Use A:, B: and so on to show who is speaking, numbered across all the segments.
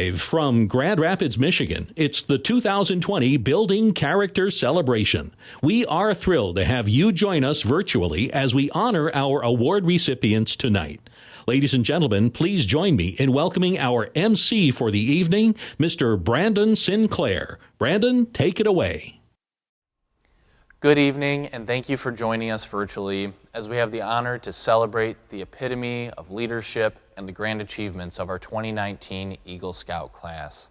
A: Live from Grand Rapids, Michigan, it's the 2020 Building Character Celebration. We are thrilled to have you join us virtually as we honor our award recipients tonight. Ladies and gentlemen, please join me in welcoming our MC for the evening, Mr. Brandon Sinclair. Brandon, take it away.
B: Good evening, and thank you for joining us virtually as we have the honor to celebrate the epitome of leadership and the grand achievements of our 2019 Eagle Scout class.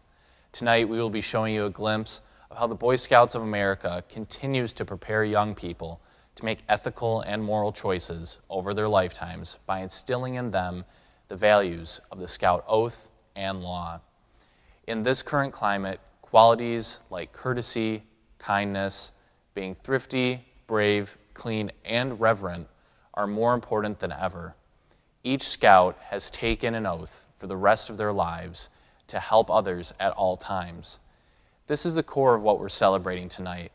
B: Tonight, we will be showing you a glimpse of how the Boy Scouts of America continues to prepare young people to make ethical and moral choices over their lifetimes by instilling in them the values of the Scout oath and law. In this current climate, qualities like courtesy, kindness, being thrifty, brave, clean, and reverent are more important than ever. Each Scout has taken an oath for the rest of their lives to help others at all times. This is the core of what we're celebrating tonight.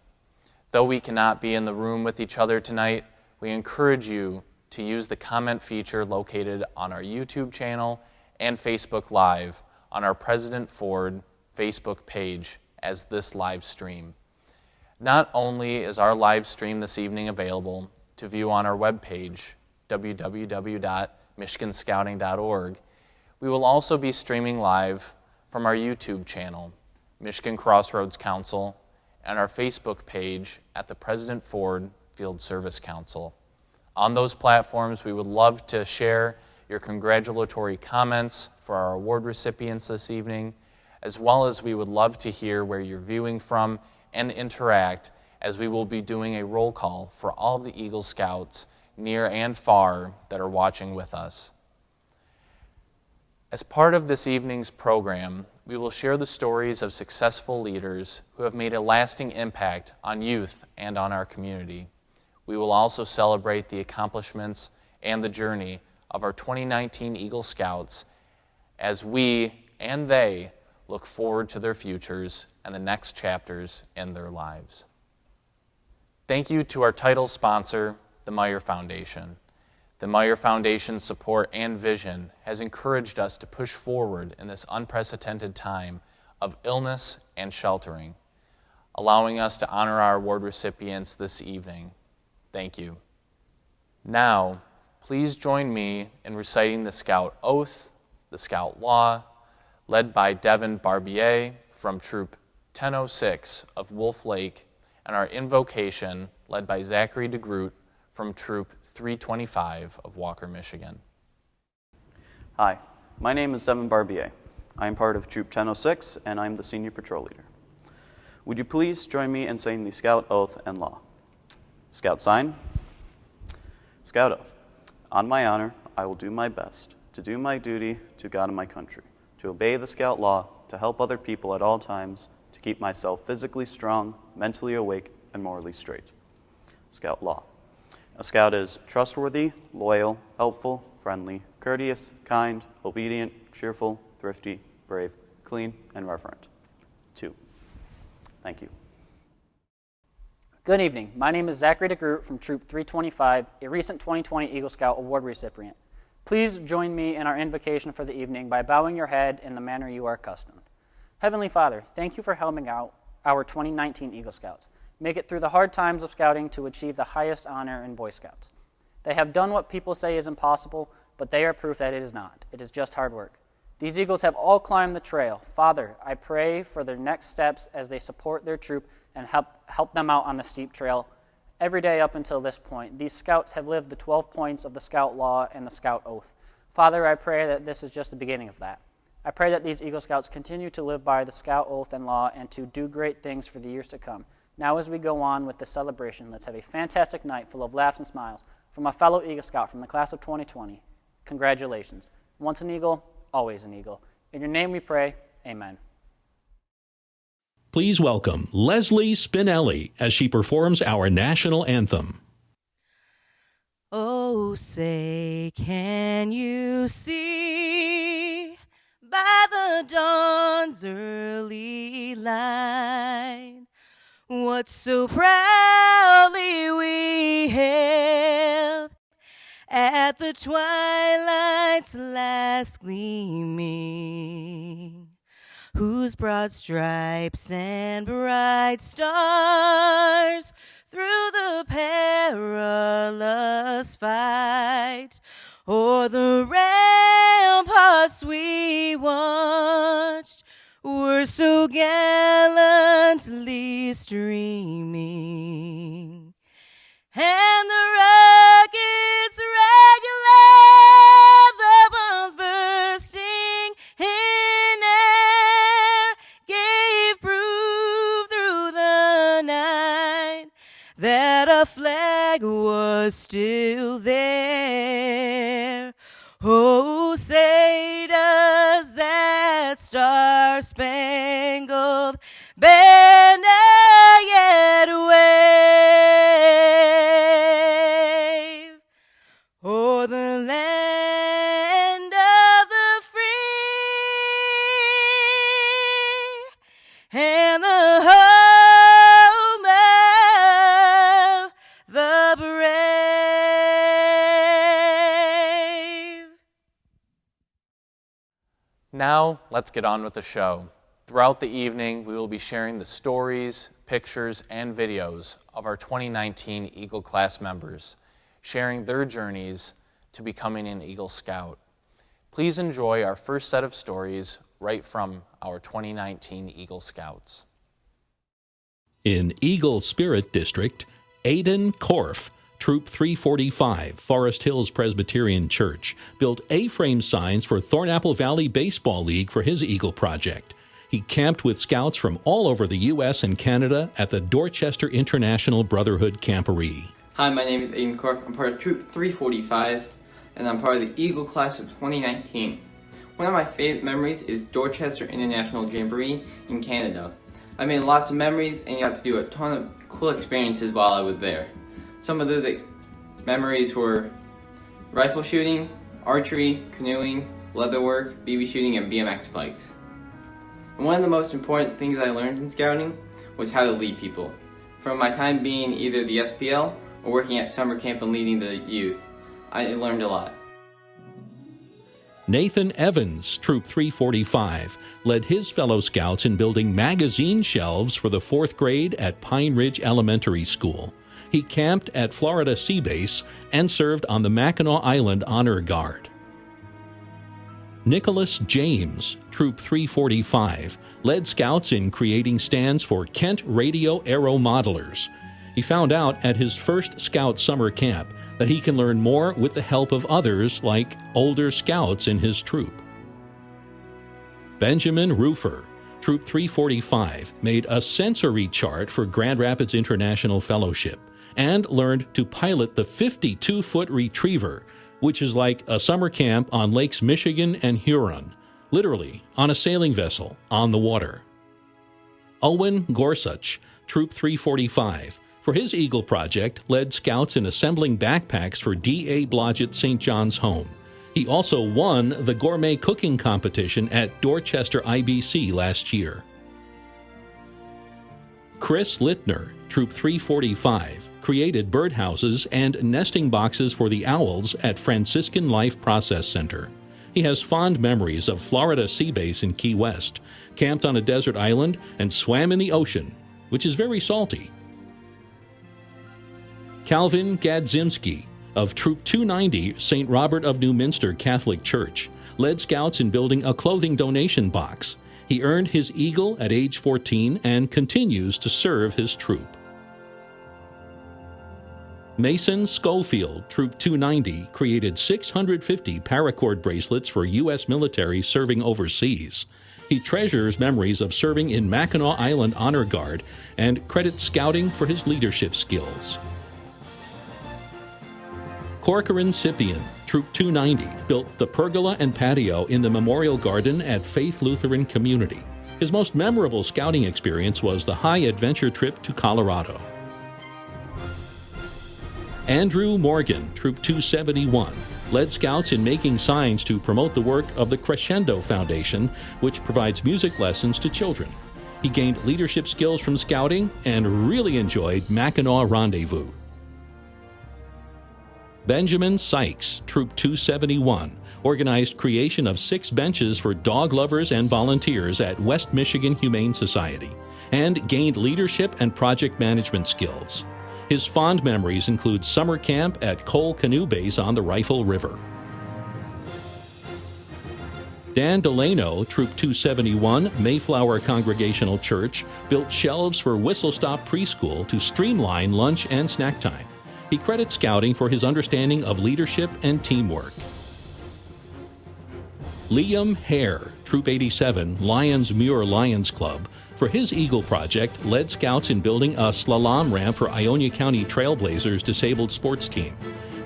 B: Though we cannot be in the room with each other tonight, we encourage you to use the comment feature located on our YouTube channel and Facebook Live on our President Ford Facebook page as this live stream. Not only is our live stream this evening available to view on our webpage, www.michiganscouting.org, we will also be streaming live from our YouTube channel, Michigan Crossroads Council, and our Facebook page at the President Ford Field Service Council. On those platforms, we would love to share your congratulatory comments for our award recipients this evening, as well as we would love to hear where you're viewing from and interact, as we will be doing a roll call for all of the Eagle Scouts near and far that are watching with us. As part of this evening's program, we will share the stories of successful leaders who have made a lasting impact on youth and on our community. We will also celebrate the accomplishments and the journey of our 2019 Eagle Scouts as we and they look forward to their futures and the next chapters in their lives. Thank you to our title sponsor, the Meyer Foundation. The Meyer Foundation's support and vision has encouraged us to push forward in this unprecedented time of illness and sheltering, allowing us to honor our award recipients this evening. Thank you. Now, please join me in reciting the Scout Oath, the Scout Law, led by Devin Barbier from Troop 1006 of Wolf Lake, and our invocation led by Zachary DeGroot from Troop 325 of Walker, Michigan.
C: Hi, my name is Devin Barbier. I am part of Troop 1006, and I'm the Senior Patrol Leader. Would you please join me in saying the Scout Oath and Law? Scout sign. Scout Oath. On my honor, I will do my best to do my duty to God and my country, to obey the Scout Law, to help other people at all times, to keep myself physically strong, mentally awake, and morally straight. Scout Law. A Scout is trustworthy, loyal, helpful, friendly, courteous, kind, obedient, cheerful, thrifty, brave, clean, and reverent. 2. Thank you.
D: Good evening. My name is Zachary DeGroot from Troop 325, a recent 2020 Eagle Scout Award recipient. Please join me in our invocation for the evening by bowing your head in the manner you are accustomed. Heavenly Father, thank you for helping out our 2019 Eagle Scouts. Make it through the hard times of scouting to achieve the highest honor in Boy Scouts. They have done what people say is impossible, but they are proof that it is not. It is just hard work. These Eagles have all climbed the trail. Father, I pray for their next steps as they support their troop and help them out on the steep trail every day up until this point. These Scouts have lived the 12 points of the Scout Law and the Scout Oath. Father, I pray that this is just the beginning of that. I pray that these Eagle Scouts continue to live by the Scout Oath and Law and to do great things for the years to come. Now as we go on with this celebration, let's have a fantastic night full of laughs and smiles from a fellow Eagle Scout from the class of 2020. Congratulations. Once an Eagle, always an Eagle. In your name we pray, amen.
A: Please welcome Leslie Spinelli as she performs our national anthem.
E: Oh, say, can you see by the dawn's early light what so proudly we hailed at the twilight's last gleaming, whose broad stripes and bright stars through the perilous fight o'er the ramparts we watched were so gallantly streaming, and the rockets regular, the bombs bursting in air, gave proof through the night that our flag was still there. Oh, say does that star-spangled banner yet wave o'er the land of the free and the home of the brave?
B: Now, let's get on with the show. Throughout the evening, we will be sharing the stories, pictures, and videos of our 2019 Eagle class members, sharing their journeys to becoming an Eagle Scout. Please enjoy our first set of stories right from our 2019 Eagle Scouts.
A: In Eagle Spirit District, Aidan Korf, Troop 345, Forest Hills Presbyterian Church, built A-frame signs for Thornapple Valley Baseball League for his Eagle project. He camped with scouts from all over the U.S. and Canada at the Dorchester International Brotherhood Camporee.
F: Hi, my name is Aidan Korf. I'm part of Troop 345, and I'm part of the Eagle class of 2019. One of my favorite memories is Dorchester International Jamboree in Canada. I made lots of memories and got to do a ton of cool experiences while I was there. Some of the memories were rifle shooting, archery, canoeing, leatherwork, BB shooting, and BMX bikes. And one of the most important things I learned in scouting was how to lead people. From my time being either the SPL or working at summer camp and leading the youth, I learned a lot.
A: Nathan Evans, Troop 345, led his fellow scouts in building magazine shelves for the 4th grade at Pine Ridge Elementary School. He camped at Florida Sea Base and served on the Mackinac Island Honor Guard. Nicholas James, Troop 345, led scouts in creating stands for Kent Radio Aero Modelers. He found out at his first Scout summer camp that he can learn more with the help of others like older scouts in his troop. Benjamin Roofer, Troop 345, made a sensory chart for Grand Rapids International Fellowship and learned to pilot the 52-foot Retriever, which is like a summer camp on Lakes Michigan and Huron, literally on a sailing vessel on the water. Owen Gorsuch, Troop 345, for his Eagle project, led scouts in assembling backpacks for D.A. Blodgett St. John's Home. He also won the gourmet cooking competition at Dorchester IBC last year. Chris Littner, Troop 345, created birdhouses and nesting boxes for the owls at Franciscan Life Process Center. He has fond memories of Florida Sea Base in Key West, camped on a desert island, and swam in the ocean, which is very salty. Calvin Gadzimski of Troop 290, St. Robert of Newminster Catholic Church, led Scouts in building a clothing donation box. He earned his Eagle at age 14 and continues to serve his troop. Mason Schofield, Troop 290, created 650 paracord bracelets for U.S. military serving overseas. He treasures memories of serving in Mackinac Island Honor Guard and credits Scouting for his leadership skills. Corcoran Scipion, Troop 290, built the pergola and patio in the Memorial Garden at Faith Lutheran Community. His most memorable Scouting experience was the high adventure trip to Colorado. Andrew Morgan, Troop 271, led Scouts in making signs to promote the work of the Crescendo Foundation, which provides music lessons to children. He gained leadership skills from Scouting and really enjoyed Mackinac Rendezvous. Benjamin Sykes, Troop 271, organized creation of 6 benches for dog lovers and volunteers at West Michigan Humane Society, and gained leadership and project management skills. His fond memories include summer camp at Cole Canoe Base on the Rifle River. Dan Delano, Troop 271, Mayflower Congregational Church, built shelves for Whistle Stop Preschool to streamline lunch and snack time. He credits Scouting for his understanding of leadership and teamwork. Liam Hare, Troop 87, Lions Muir Lions Club, for his Eagle project, led Scouts in building a slalom ramp for Ionia County Trailblazers disabled sports team.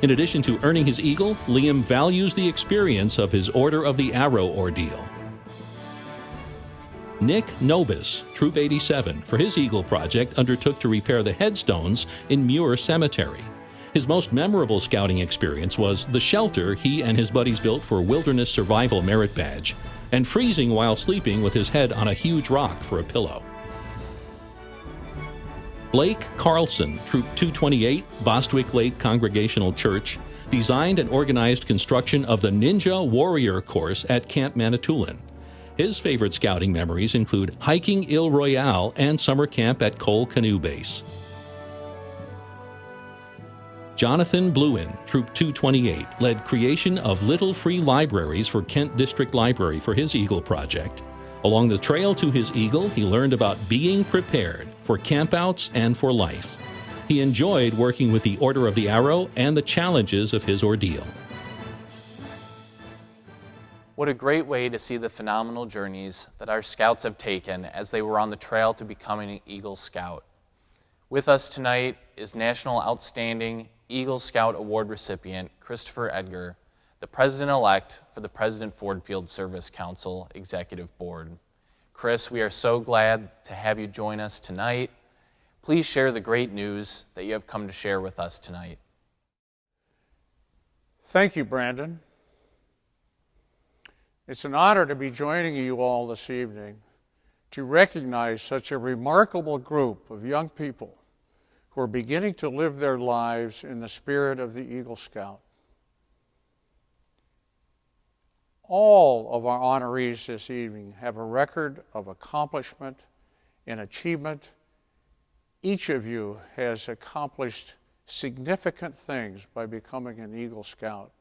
A: In addition to earning his Eagle, Liam values the experience of his Order of the Arrow ordeal. Nick Nobis, Troop 87, for his Eagle project, undertook to repair the headstones in Muir Cemetery. His most memorable Scouting experience was the shelter he and his buddies built for Wilderness Survival Merit Badge, and freezing while sleeping with his head on a huge rock for a pillow. Blake Carlson, Troop 228, Bostwick Lake Congregational Church, designed and organized construction of the Ninja Warrior course at Camp Manitoulin. His favorite Scouting memories include hiking Ile Royale and summer camp at Cole Canoe Base. Jonathan Bluin, Troop 228, led creation of little free libraries for Kent District Library for his Eagle project. Along the trail to his Eagle, he learned about being prepared for campouts and for life. He enjoyed working with the Order of the Arrow and the challenges of his ordeal.
B: What a great way to see the phenomenal journeys that our Scouts have taken as they were on the trail to becoming an Eagle Scout. With us tonight is National Outstanding Eagle Scout Award recipient Christopher Edgar, the President-elect for the President Ford Field Service Council Executive Board. Chris, we are so glad to have you join us tonight. Please share the great news that you have come to share with us tonight.
G: Thank you, Brandon. It's an honor to be joining you all this evening to recognize such a remarkable group of young people who are beginning to live their lives in the spirit of the Eagle Scout. All of our honorees this evening have a record of accomplishment and achievement. Each of you has accomplished significant things by becoming an Eagle Scout.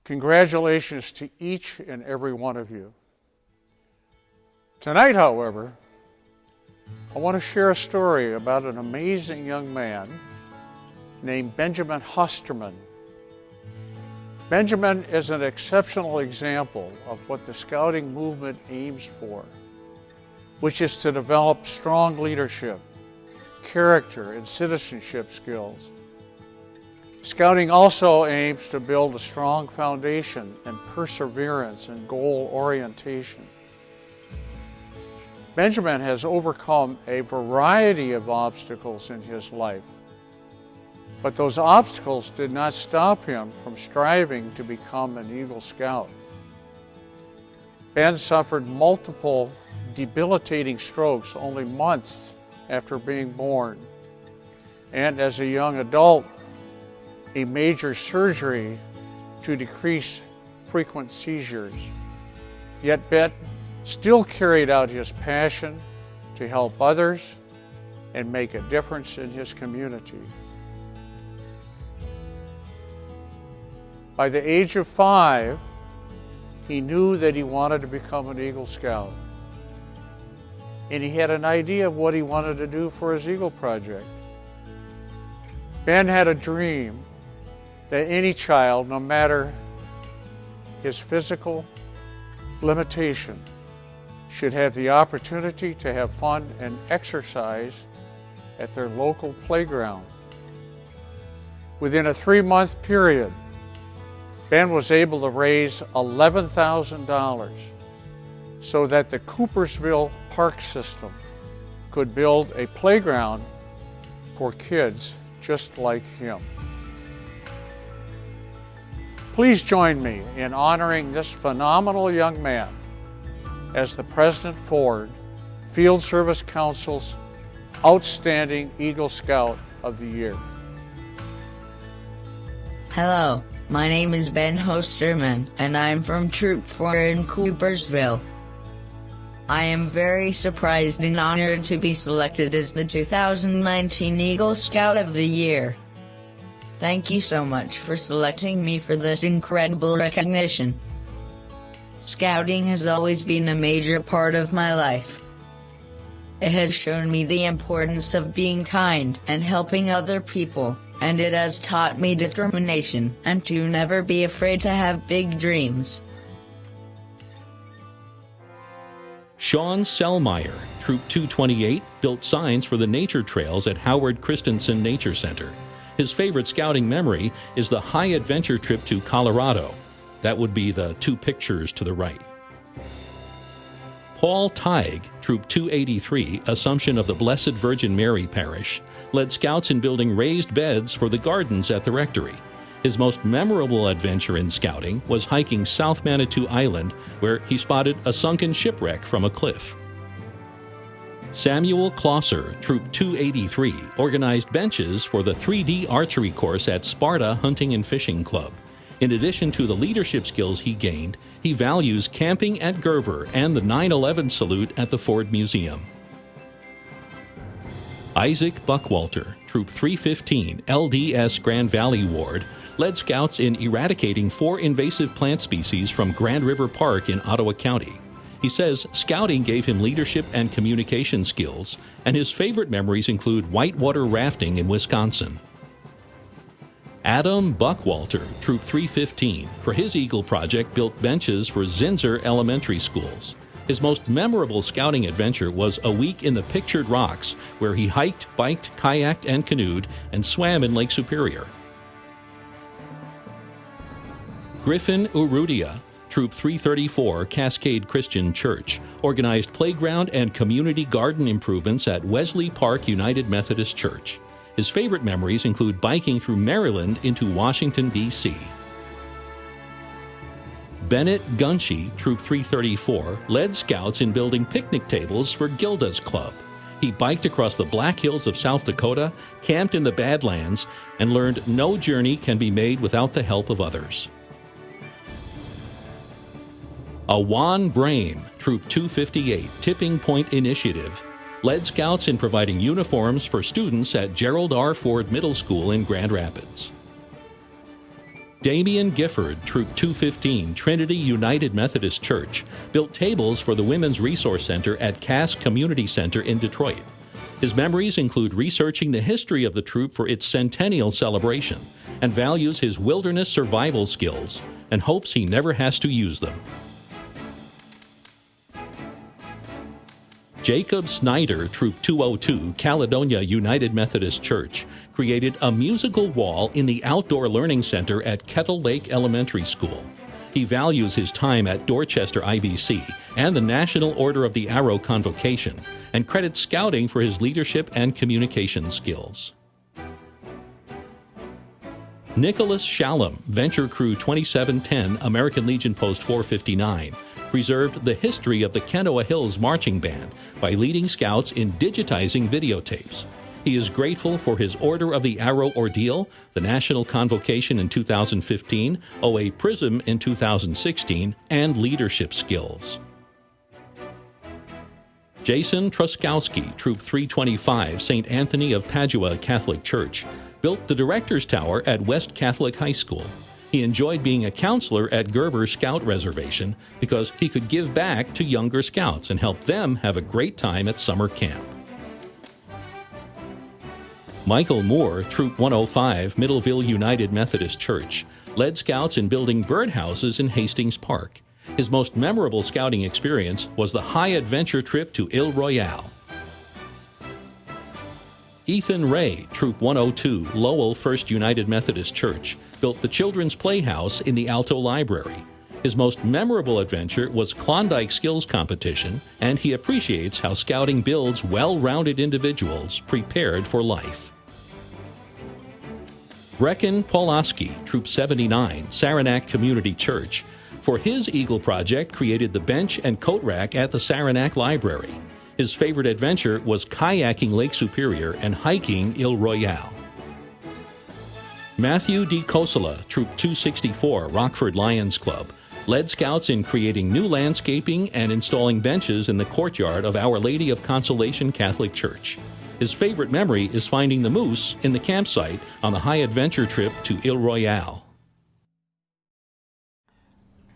G: Congratulations to each and every one of you. Tonight, however, I want to share a story about an amazing young man named Benjamin Hosterman. Benjamin is an exceptional example of what the Scouting movement aims for, which is to develop strong leadership, character, and citizenship skills. Scouting also aims to build a strong foundation and perseverance and goal orientation. Benjamin has overcome a variety of obstacles in his life, but those obstacles did not stop him from striving to become an Eagle Scout. Ben suffered multiple debilitating strokes only months after being born, and as a young adult, a major surgery to decrease frequent seizures. Yet Ben still carried out his passion to help others and make a difference in his community. By the age of 5, he knew that he wanted to become an Eagle Scout. And he had an idea of what he wanted to do for his Eagle Project. Ben had a dream that any child, no matter his physical limitation, should have the opportunity to have fun and exercise at their local playground. Within a 3-month period, Ben was able to raise $11,000 so that the Coopersville Park System could build a playground for kids just like him. Please join me in honoring this phenomenal young man as the President Ford Field Service Council's Outstanding Eagle Scout of the Year.
H: Hello, my name is Ben Hosterman, and I'm from Troop 4 in Coopersville. I am very surprised and honored to be selected as the 2019 Eagle Scout of the Year. Thank you so much for selecting me for this incredible recognition. Scouting has always been a major part of my life. It has shown me the importance of being kind and helping other people, and it has taught me determination and to never be afraid to have big dreams.
A: Sean Selmeyer, Troop 228, built signs for the nature trails at Howard Christensen Nature Center. His favorite scouting memory is the high adventure trip to Colorado. That would be the 2 pictures to the right. Paul Teig, Troop 283, Assumption of the Blessed Virgin Mary Parish, led scouts in building raised beds for the gardens at the rectory. His most memorable adventure in scouting was hiking South Manitou Island, where he spotted a sunken shipwreck from a cliff. Samuel Closser, Troop 283, organized benches for the 3D archery course at Sparta Hunting and Fishing Club. In addition to the leadership skills he gained, he values camping at Gerber and the 9/11 salute at the Ford Museum. Isaac Buckwalter, Troop 315, LDS Grand Valley Ward, led scouts in eradicating 4 invasive plant species from Grand River Park in Ottawa County. He says scouting gave him leadership and communication skills, and his favorite memories include whitewater rafting in Wisconsin. Adam Buckwalter, Troop 315, for his Eagle Project built benches for Zinzer elementary schools. His most memorable scouting adventure was a week in the Pictured Rocks, where he hiked, biked, kayaked, and canoed, and swam in Lake Superior. Griffin Urrutia, Troop 334, Cascade Christian Church, organized playground and community garden improvements at Wesley Park United Methodist Church. His favorite memories include biking through Maryland into Washington, D.C. Bennett Gunchie, Troop 334, led scouts in building picnic tables for Gilda's Club. He biked across the Black Hills of South Dakota, camped in the Badlands, and learned no journey can be made without the help of others. Awan Brame, Troop 258, Tipping Point Initiative, led scouts in providing uniforms for students at Gerald R. Ford Middle School in Grand Rapids. Damian Gifford, Troop 215, Trinity United Methodist Church, built tables for the Women's Resource Center at Cass Community Center in Detroit. His memories include researching the history of the troop for its centennial celebration, and values his wilderness survival skills, and hopes he never has to use them. Jacob Snyder, Troop 202, Caledonia United Methodist Church, created a musical wall in the Outdoor Learning Center at Kettle Lake Elementary School. He values his time at Dorchester IBC and the National Order of the Arrow Convocation, and credits scouting for his leadership and communication skills. Nicholas Shalom, Venture Crew 2710, American Legion Post 459, preserved the history of the Kenowa Hills Marching Band by leading scouts in digitizing videotapes. He is grateful for his Order of the Arrow Ordeal, the National Convocation in 2015, OA Prism in 2016, and leadership skills. Jason Truskowski, Troop 325, St. Anthony of Padua Catholic Church, built the Director's Tower at West Catholic High School. He enjoyed being a counselor at Gerber Scout Reservation because he could give back to younger scouts and help them have a great time at summer camp. Michael Moore, Troop 105, Middleville United Methodist Church, led scouts in building birdhouses in Hastings Park. His most memorable scouting experience was the high-adventure trip to Ile Royale. Ethan Ray, Troop 102, Lowell First United Methodist Church, built the Children's Playhouse in the Alto Library. His most memorable adventure was Klondike Skills Competition, and he appreciates how scouting builds well-rounded individuals prepared for life. Brecken Polaski, Troop 79, Saranac Community Church, for his Eagle project created the bench and coat rack at the Saranac Library. His favorite adventure was kayaking Lake Superior and hiking Ile Royale. Matthew D. Kosola, Troop 264, Rockford Lions Club, led scouts in creating new landscaping and installing benches in the courtyard of Our Lady of Consolation Catholic Church. His favorite memory is finding the moose in the campsite on the high-adventure trip to Ile Royale.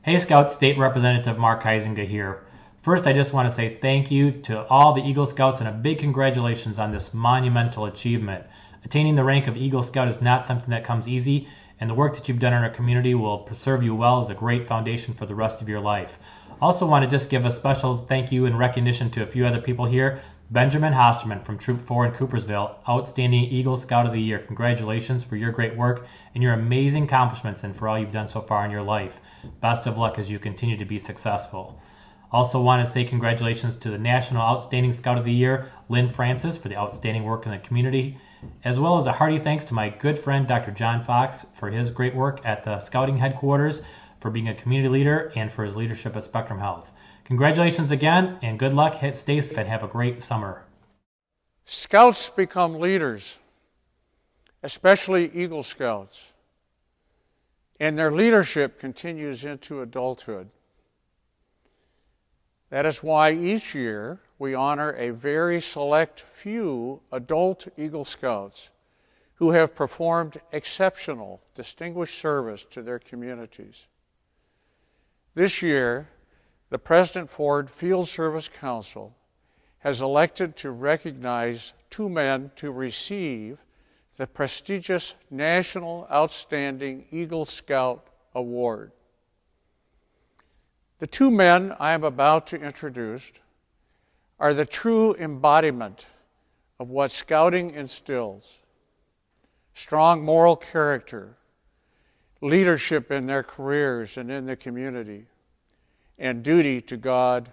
I: Hey Scouts, State Representative Mark Huizinga here. First, I just want to say thank you to all the Eagle Scouts and a big congratulations on this monumental achievement. Attaining the rank of Eagle Scout is not something that comes easy, and the work that you've done in our community will serve you well as a great foundation for the rest of your life. Also want to just give a special thank you and recognition to a few other people here. Benjamin Hosterman from Troop 4 in Coopersville, Outstanding Eagle Scout of the Year. Congratulations for your great work and your amazing accomplishments and for all you've done so far in your life. Best of luck as you continue to be successful. Also want to say congratulations to the National Outstanding Scout of the Year, Lynn Francis, for the outstanding work in the community, as well as a hearty thanks to my good friend Dr. John Fox for his great work at the Scouting headquarters, for being a community leader, and for his leadership at Spectrum Health. Congratulations again, and good luck. Stay safe and have a great summer.
G: Scouts become leaders, especially Eagle Scouts, and their leadership continues into adulthood. That is why each year we honor a very select few adult Eagle Scouts who have performed exceptional, distinguished service to their communities. This year, the President Ford Field Service Council has elected to recognize two men to receive the prestigious National Outstanding Eagle Scout Award. The two men I am about to introduce are the true embodiment of what Scouting instills: strong moral character, leadership in their careers and in the community, and duty to God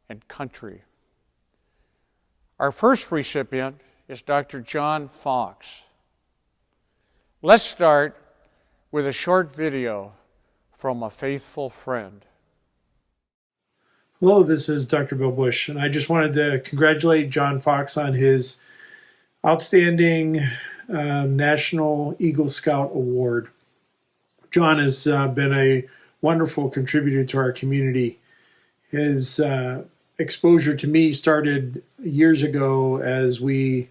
G: and country. Our first recipient is Dr. John Fox. Let's start with a short video from a faithful friend.
J: Hello, this is Dr. Bill Bush, and I just wanted to congratulate John Fox on his outstanding National Eagle Scout Award. John has been a wonderful contributor to our community. His exposure to me started years ago as we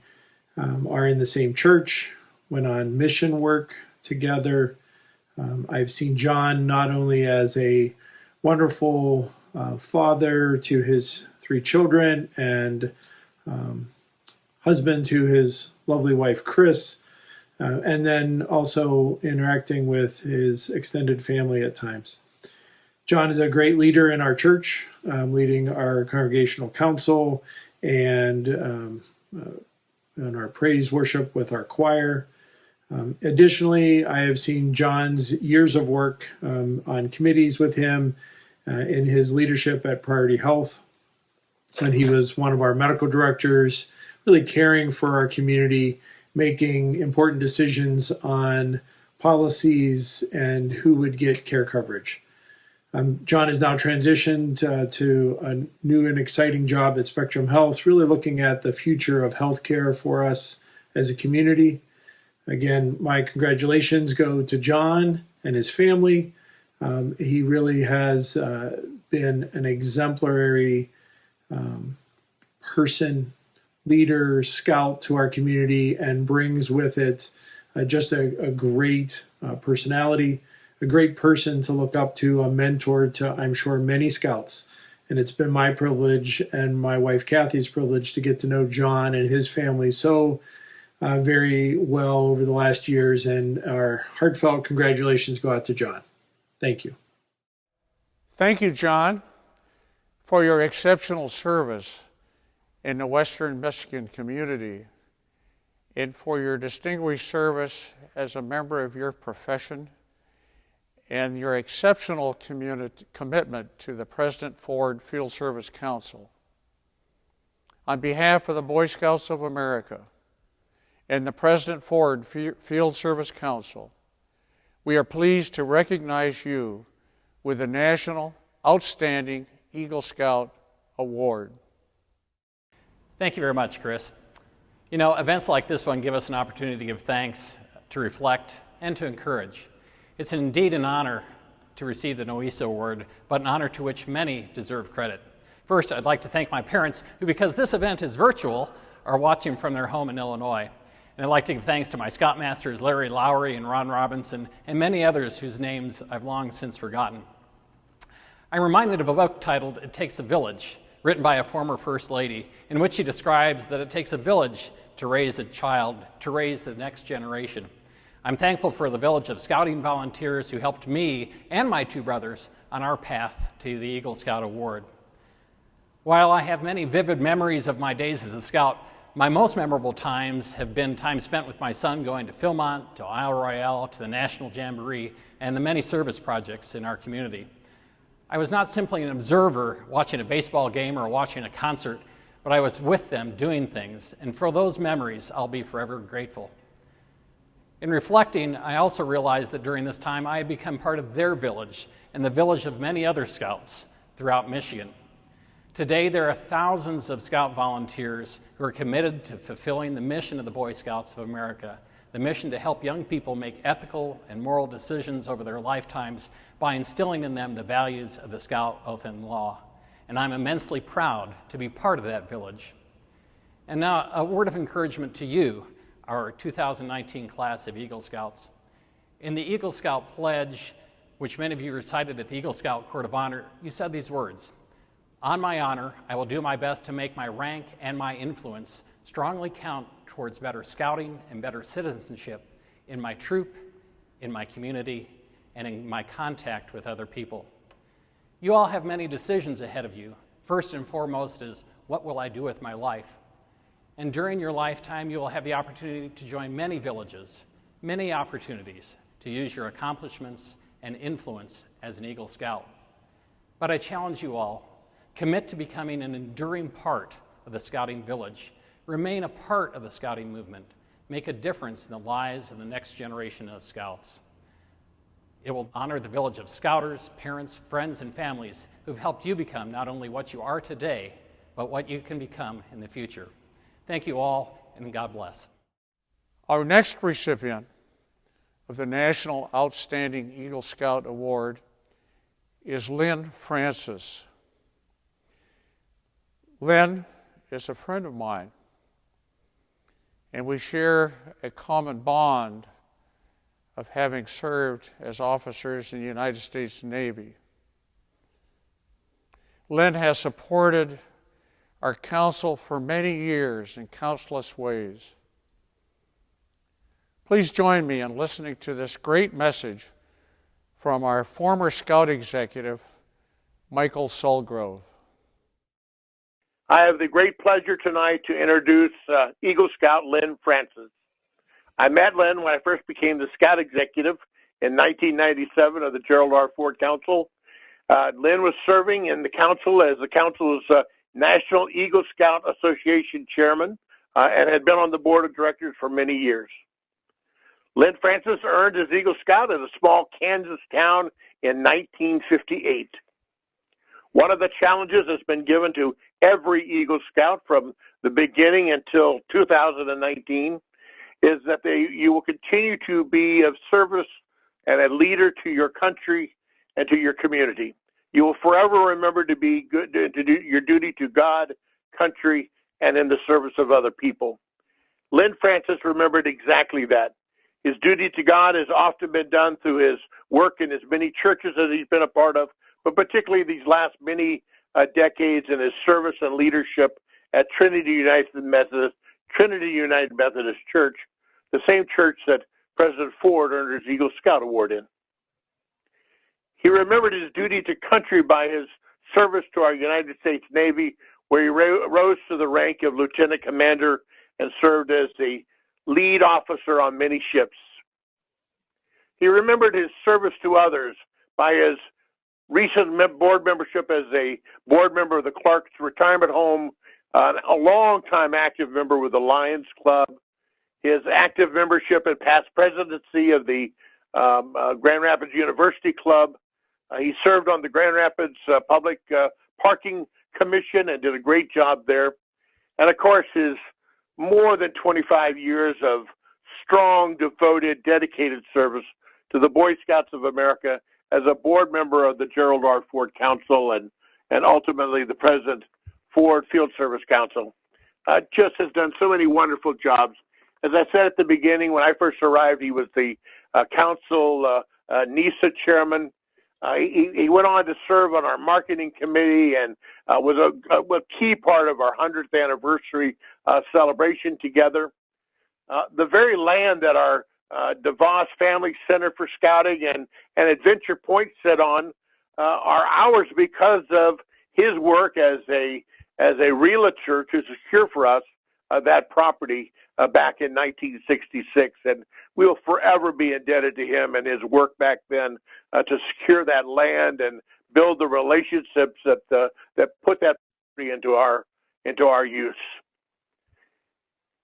J: are in the same church, went on mission work together. I've seen John not only as a wonderful father to his three children and husband to his lovely wife, Chris, and then also interacting with his extended family at times. John is a great leader in our church, leading our congregational council and in our praise worship with our choir. Additionally, I have seen John's years of work on committees with him in his leadership at Priority Health, when he was one of our medical directors, really caring for our community, making important decisions on policies and who would get care coverage. John has now transitioned to a new and exciting job at Spectrum Health, really looking at the future of healthcare for us as a community. Again, my congratulations go to John and his family. He really has been an exemplary person, leader, scout to our community, and brings with it just a great personality, a great person to look up to, a mentor to, I'm sure, many scouts. And it's been my privilege and my wife Kathy's privilege to get to know John and his family so very well over the last years, and our heartfelt congratulations go out to John. Thank you.
G: Thank you, John, for your exceptional service in the Western Michigan community and for your distinguished service as a member of your profession and your exceptional commitment to the President Ford Field Service Council. On behalf of the Boy Scouts of America and the President Ford Field Service Council, we are pleased to recognize you with the National Outstanding Eagle Scout Award.
K: Thank you very much, Chris. You know, events like this one give us an opportunity to give thanks, to reflect, and to encourage. It's indeed an honor to receive the NOESA Award, but an honor to which many deserve credit. First, I'd like to thank my parents, who, because this event is virtual, are watching from their home in Illinois. And I'd like to give thanks to my Scoutmasters, Larry Lowry and Ron Robinson, and many others whose names I've long since forgotten. I'm reminded of a book titled It Takes a Village, written by a former First Lady, in which she describes that it takes a village to raise a child, to raise the next generation. I'm thankful for the village of scouting volunteers who helped me and my two brothers on our path to the Eagle Scout Award. While I have many vivid memories of my days as a scout, my most memorable times have been time spent with my son going to Philmont, to Isle Royale, to the National Jamboree, and the many service projects in our community. I was not simply an observer watching a baseball game or watching a concert, but I was with them doing things, and for those memories, I'll be forever grateful. In reflecting, I also realized that during this time, I had become part of their village and the village of many other scouts throughout Michigan. Today, there are thousands of scout volunteers who are committed to fulfilling the mission of the Boy Scouts of America, the mission to help young people make ethical and moral decisions over their lifetimes by instilling in them the values of the Scout Oath and Law. And I'm immensely proud to be part of that village. And now, a word of encouragement to you, our 2019 class of Eagle Scouts. In the Eagle Scout Pledge, which many of you recited at the Eagle Scout Court of Honor, you said these words: "On my honor, I will do my best to make my rank and my influence strongly count towards better scouting and better citizenship in my troop, in my community, and in my contact with other people." You all have many decisions ahead of you. First and foremost is, what will I do with my life? And during your lifetime, you will have the opportunity to join many villages, many opportunities to use your accomplishments and influence as an Eagle Scout. But I challenge you all, commit to becoming an enduring part of the scouting village. Remain a part of the scouting movement. Make a difference in the lives of the next generation of scouts. It will honor the village of scouters, parents, friends, and families who've helped you become not only what you are today, but what you can become in the future. Thank you all, and God bless.
G: Our next recipient of the National Outstanding Eagle Scout Award is Lynn Francis. Lynn is a friend of mine, and we share a common bond of having served as officers in the United States Navy. Lynn has supported our council for many years in countless ways. Please join me in listening to this great message from our former Scout executive, Michael Sulgrove.
L: I have the great pleasure tonight to introduce Eagle Scout Lynn Francis. I met Lynn when I first became the Scout executive in 1997 of the Gerald R. Ford Council. Lynn was serving in the council as the council's National Eagle Scout Association chairman and had been on the board of directors for many years. Lynn Francis earned his Eagle Scout at a small Kansas town in 1958. One of the challenges that's been given to every Eagle Scout from the beginning until 2019 is that you will continue to be of service and a leader to your country and to your community. You will forever remember to be good, to do your duty to God, country, and in the service of other people. Lynn Francis remembered exactly that. His duty to God has often been done through his work in as many churches as he's been a part of, but particularly these last many decades in his service and leadership at Trinity United Methodist Church, the same church that President Ford earned his Eagle Scout Award in. He remembered his duty to country by his service to our United States Navy, where he rose to the rank of lieutenant commander and served as the lead officer on many ships. He remembered his service to others by his recent board membership as a board member of the Clark's Retirement Home, a long-time active member with the Lions Club, his active membership and past presidency of the Grand Rapids University Club. He served on the Grand Rapids Public Parking Commission and did a great job there. And of course, his more than 25 years of strong, devoted, dedicated service to the Boy Scouts of America as a board member of the Gerald R. Ford Council and ultimately the President Ford Field Service Council. Just has done so many wonderful jobs. As I said at the beginning, when I first arrived, he was the council NISA chairman. He went on to serve on our marketing committee and was a key part of our 100th anniversary celebration together. The very land that our DeVos Family Center for Scouting and Adventure Point sit on are ours because of his work as a realtor to secure for us that property back in 1966, and we will forever be indebted to him and his work back then to secure that land and build the relationships that put that property into our use.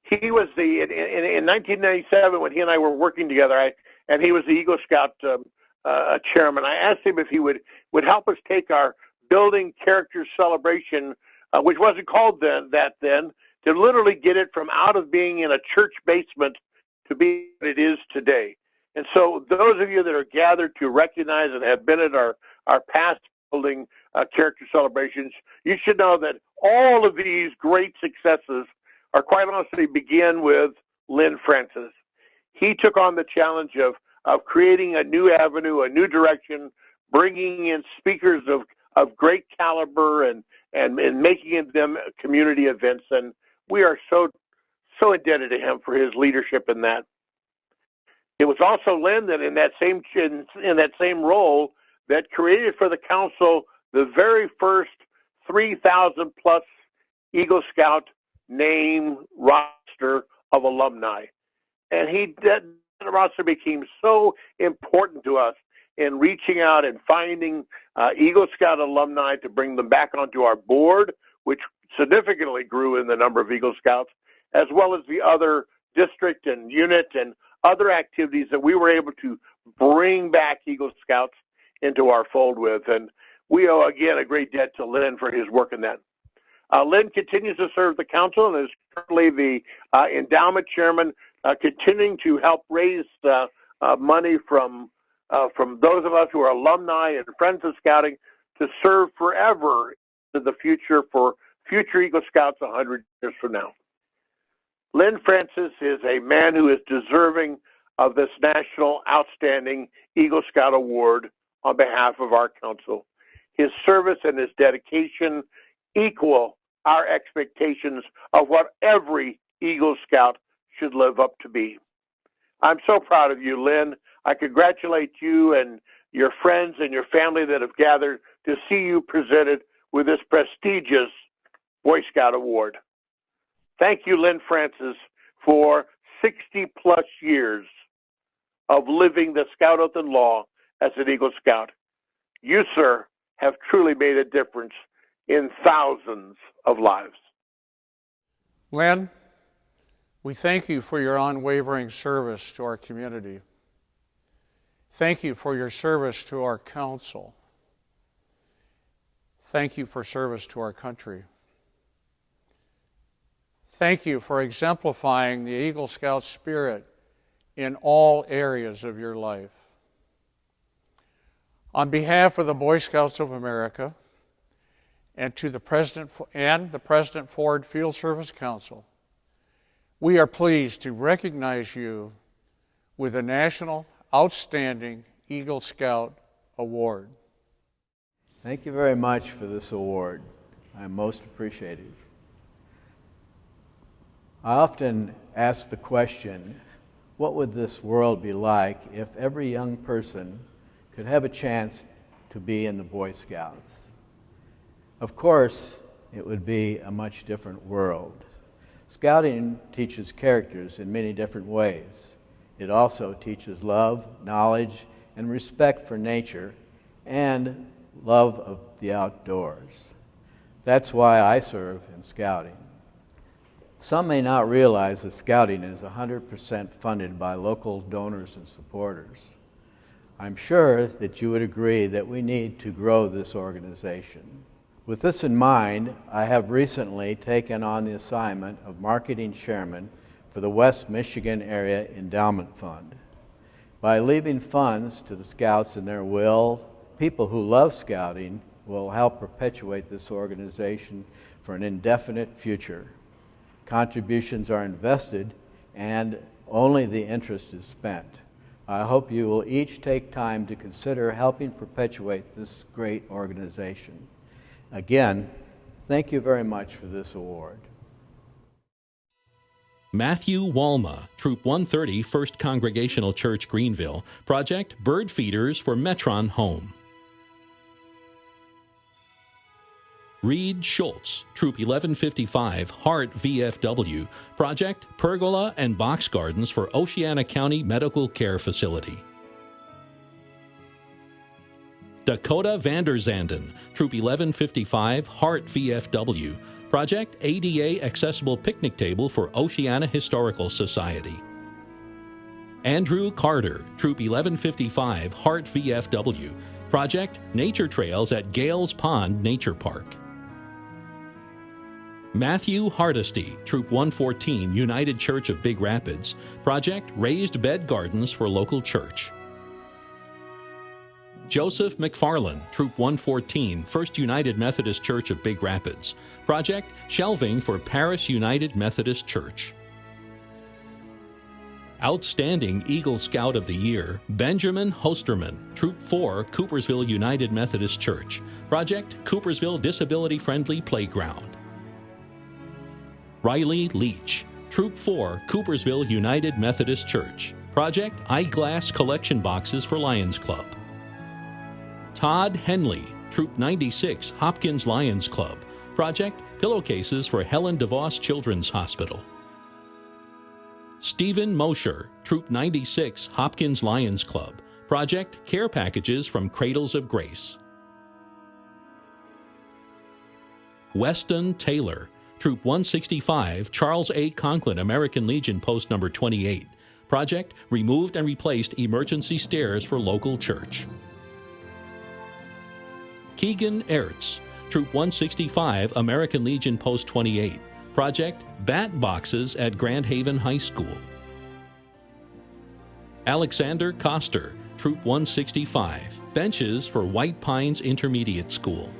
L: He was in 1997 when he and I were working together, and he was the Eagle Scout chairman. I asked him if he would help us take our building character celebration, which wasn't called that then, to literally get it from out of being in a church basement to be what it is today. And so those of you that are gathered to recognize and have been at our past building character celebrations, you should know that all of these great successes are quite honestly begin with Lynn Francis. He took on the challenge of creating a new avenue, a new direction, bringing in speakers of great caliber and making them community events. And we are so indebted to him for his leadership in that. It was also Lynn that in that same role that created for the council the very first 3,000 plus Eagle Scout name roster of alumni. And that roster became so important to us in reaching out and finding Eagle Scout alumni to bring them back onto our board, which significantly grew in the number of Eagle Scouts, as well as the other district and unit and other activities that we were able to bring back Eagle Scouts into our fold with. And we owe, again, a great debt to Lynn for his work in that. Lynn continues to serve the council and is currently the endowment chairman, continuing to help raise money from those of us who are alumni and friends of scouting to serve forever in the future for future Eagle Scouts 100 years from now. Lynn Francis is a man who is deserving of this National Outstanding Eagle Scout Award on behalf of our council. His service and his dedication equal our expectations of what every Eagle Scout should live up to be. I'm so proud of you, Lynn. I congratulate you and your friends and your family that have gathered to see you presented with this prestigious Boy Scout Award. Thank you, Lynn Francis, for 60 plus years of living the Scout Oath and Law as an Eagle Scout. You, sir, have truly made a difference in thousands of lives.
G: Lynn, We thank you for your unwavering service to our community. Thank you for your service to our council. Thank you for service to our country. Thank you for exemplifying the Eagle Scout spirit in all areas of your life. On behalf of the Boy Scouts of America and to the President Ford Field Service Council, we are pleased to recognize you with the National Outstanding Eagle Scout Award.
M: Thank you very much for this award. I'm most appreciative. I often ask the question, what would this world be like if every young person could have a chance to be in the Boy Scouts? Of course, it would be a much different world. Scouting teaches characters in many different ways. It also teaches love, knowledge, and respect for nature, and love of the outdoors. That's why I serve in Scouting. Some may not realize that Scouting is 100% funded by local donors and supporters. I'm sure that you would agree that we need to grow this organization. With this in mind, I have recently taken on the assignment of marketing chairman for the West Michigan Area Endowment Fund. By leaving funds to the Scouts in their will, people who love Scouting will help perpetuate this organization for an indefinite future. Contributions are invested and only the interest is spent. I hope you will each take time to consider helping perpetuate this great organization. Again, thank you very much for this award.
A: Matthew Walma, Troop 130, 1st Congregational Church, Greenville, Project Bird Feeders for Metron Home. Reed Schultz, Troop 1155, Hart VFW, Project Pergola and Box Gardens for Oceana County Medical Care Facility. Dakota Vanderzanden, Troop 1155, Hart VFW, Project ADA Accessible Picnic Table for Oceana Historical Society. Andrew Carter, Troop 1155, Hart VFW, Project Nature Trails at Gales Pond Nature Park. Matthew Hardesty, Troop 114, United Church of Big Rapids, Project Raised Bed Gardens for Local Church. Joseph McFarland, Troop 114, First United Methodist Church of Big Rapids, Project Shelving for Paris United Methodist Church. Outstanding Eagle Scout of the Year, Benjamin Hosterman, Troop 4, Coopersville United Methodist Church, Project Coopersville Disability Friendly Playground. Riley Leach, Troop 4, Coopersville United Methodist Church, Project Eyeglass Collection Boxes for Lions Club. Todd Henley, Troop 96, Hopkins Lions Club, Project Pillowcases for Helen DeVos Children's Hospital. Stephen Mosher, Troop 96, Hopkins Lions Club, Project Care Packages from Cradles of Grace. Weston Taylor, Troop 165, Charles A. Conklin American Legion Post Number 28, Project Removed and Replaced Emergency Stairs for Local Church. Keegan Ertz, Troop 165, American Legion Post 28, Project Bat Boxes at Grand Haven High School. Alexander Koster, Troop 165, Benches for White Pines Intermediate School.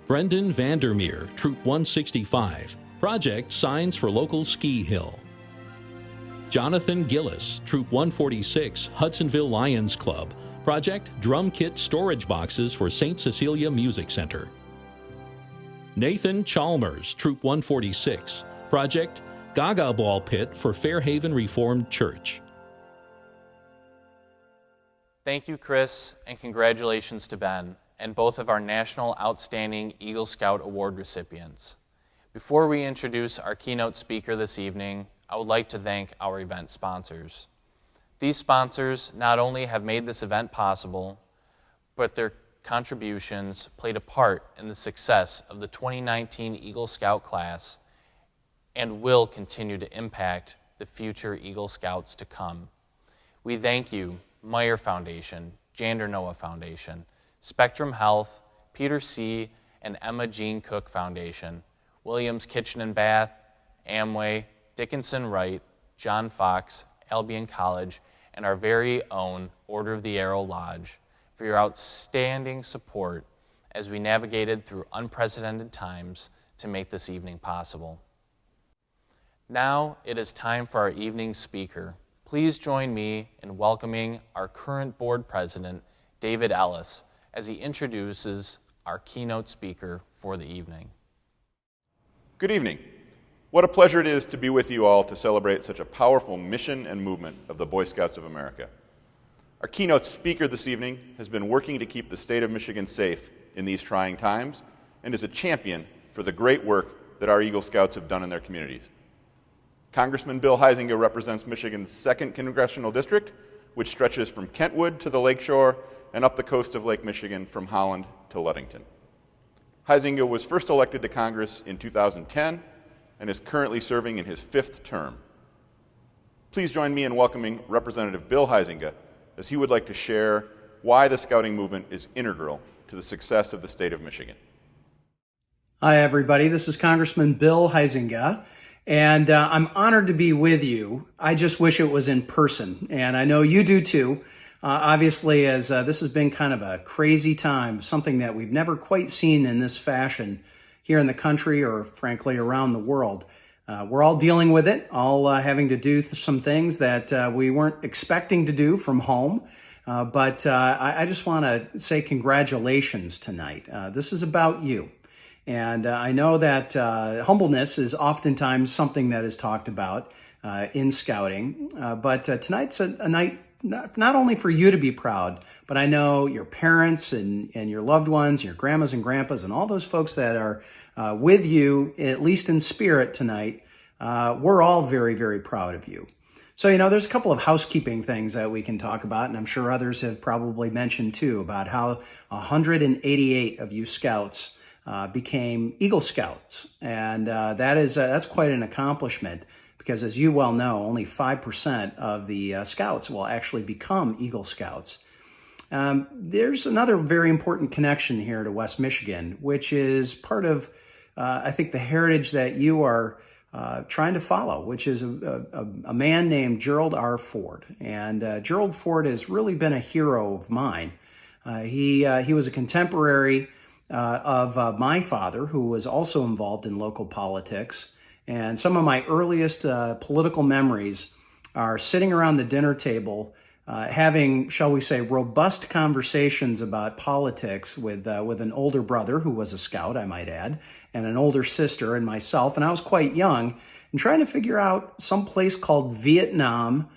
A: Brendan Vandermeer, Troop 165, Project Signs for Local Ski Hill. Jonathan Gillis, Troop 146, Hudsonville Lions Club, Project Drum Kit Storage Boxes for St. Cecilia Music Center. Nathan Chalmers, Troop 146, Project Gaga Ball Pit for Fairhaven Reformed Church.
B: Thank you, Chris, and congratulations to Ben and both of our National Outstanding Eagle Scout Award recipients. Before we introduce our keynote speaker this evening, I would like to thank our event sponsors. These sponsors not only have made this event possible, but their contributions played a part in the success of the 2019 Eagle Scout class and will continue to impact the future Eagle Scouts to come. We thank you, Meyer Foundation, Jander Noah Foundation, Spectrum Health, Peter C. and Emma Jean Cook Foundation, Williams Kitchen and Bath, Amway, Dickinson Wright, John Fox, Albion College, and our very own Order of the Arrow Lodge for your outstanding support as we navigated through unprecedented times to make this evening possible. Now it is time for our evening speaker. Please join me in welcoming our current board president, David Ellis, as he introduces our keynote speaker for the evening.
N: Good evening. What a pleasure it is to be with you all to celebrate such a powerful mission and movement of the Boy Scouts of America. Our keynote speaker this evening has been working to keep the state of Michigan safe in these trying times and is a champion for the great work that our Eagle Scouts have done in their communities. Congressman Bill Huizenga represents Michigan's 2nd Congressional District, which stretches from Kentwood to the Lakeshore and up the coast of Lake Michigan from Holland to Ludington. Huizenga was first elected to Congress in 2010 and is currently serving in his 5th term. Please join me in welcoming Representative Bill Huizenga as he would like to share why the Scouting movement is integral to the success of the state of Michigan.
O: Hi, everybody. This is Congressman Bill Huizenga, and I'm honored to be with you. I just wish it was in person, and I know you do too. Obviously, as this has been kind of a crazy time, something that we've never quite seen in this fashion here in the country or, frankly, around the world. We're all dealing with it, all having to do some things that we weren't expecting to do from home. But I just want to say congratulations tonight. This is about you. And I know that humbleness is oftentimes something that is talked about in scouting. But tonight's a night not only for you to be proud, but I know your parents and your loved ones, your grandmas and grandpas, and all those folks that are with you, at least in spirit tonight, we're all very, very proud of you. So, there's a couple of housekeeping things that we can talk about, and I'm sure others have probably mentioned too, about how 188 of you scouts became Eagle Scouts. And that's quite an accomplishment because, as you well know, only 5% of the scouts will actually become Eagle Scouts. There's another very important connection here to West Michigan, which is part of, I think, the heritage that you are trying to follow, which is a man named Gerald R. Ford. And Gerald Ford has really been a hero of mine. He was a contemporary of my father, who was also involved in local politics. And some of my earliest political memories are sitting around the dinner table having, shall we say, robust conversations about politics with an older brother who was a scout, I might add, and an older sister and myself. And I was quite young and trying to figure out some place called Vietnam,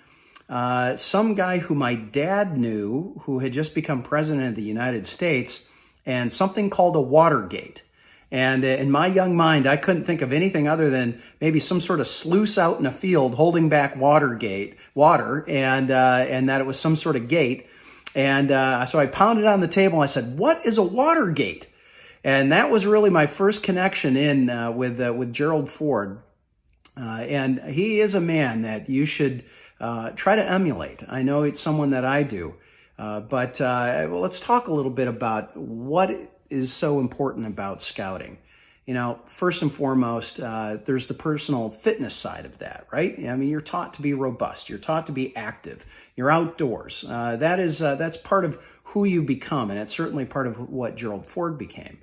O: some guy who my dad knew who had just become president of the United States, and something called a Watergate. And in my young mind, I couldn't think of anything other than maybe some sort of sluice out in a field holding back water, and that it was some sort of gate. And so I pounded on the table and I said, "What is a water gate?" And that was really my first connection in with Gerald Ford. And he is a man that you should try to emulate. I know it's someone that I do. But let's talk a little bit about what is so important about scouting. First and foremost, there's the personal fitness side of that, right? I mean, you're taught to be robust. You're taught to be active. You're outdoors. That's part of who you become, and it's certainly part of what Gerald Ford became.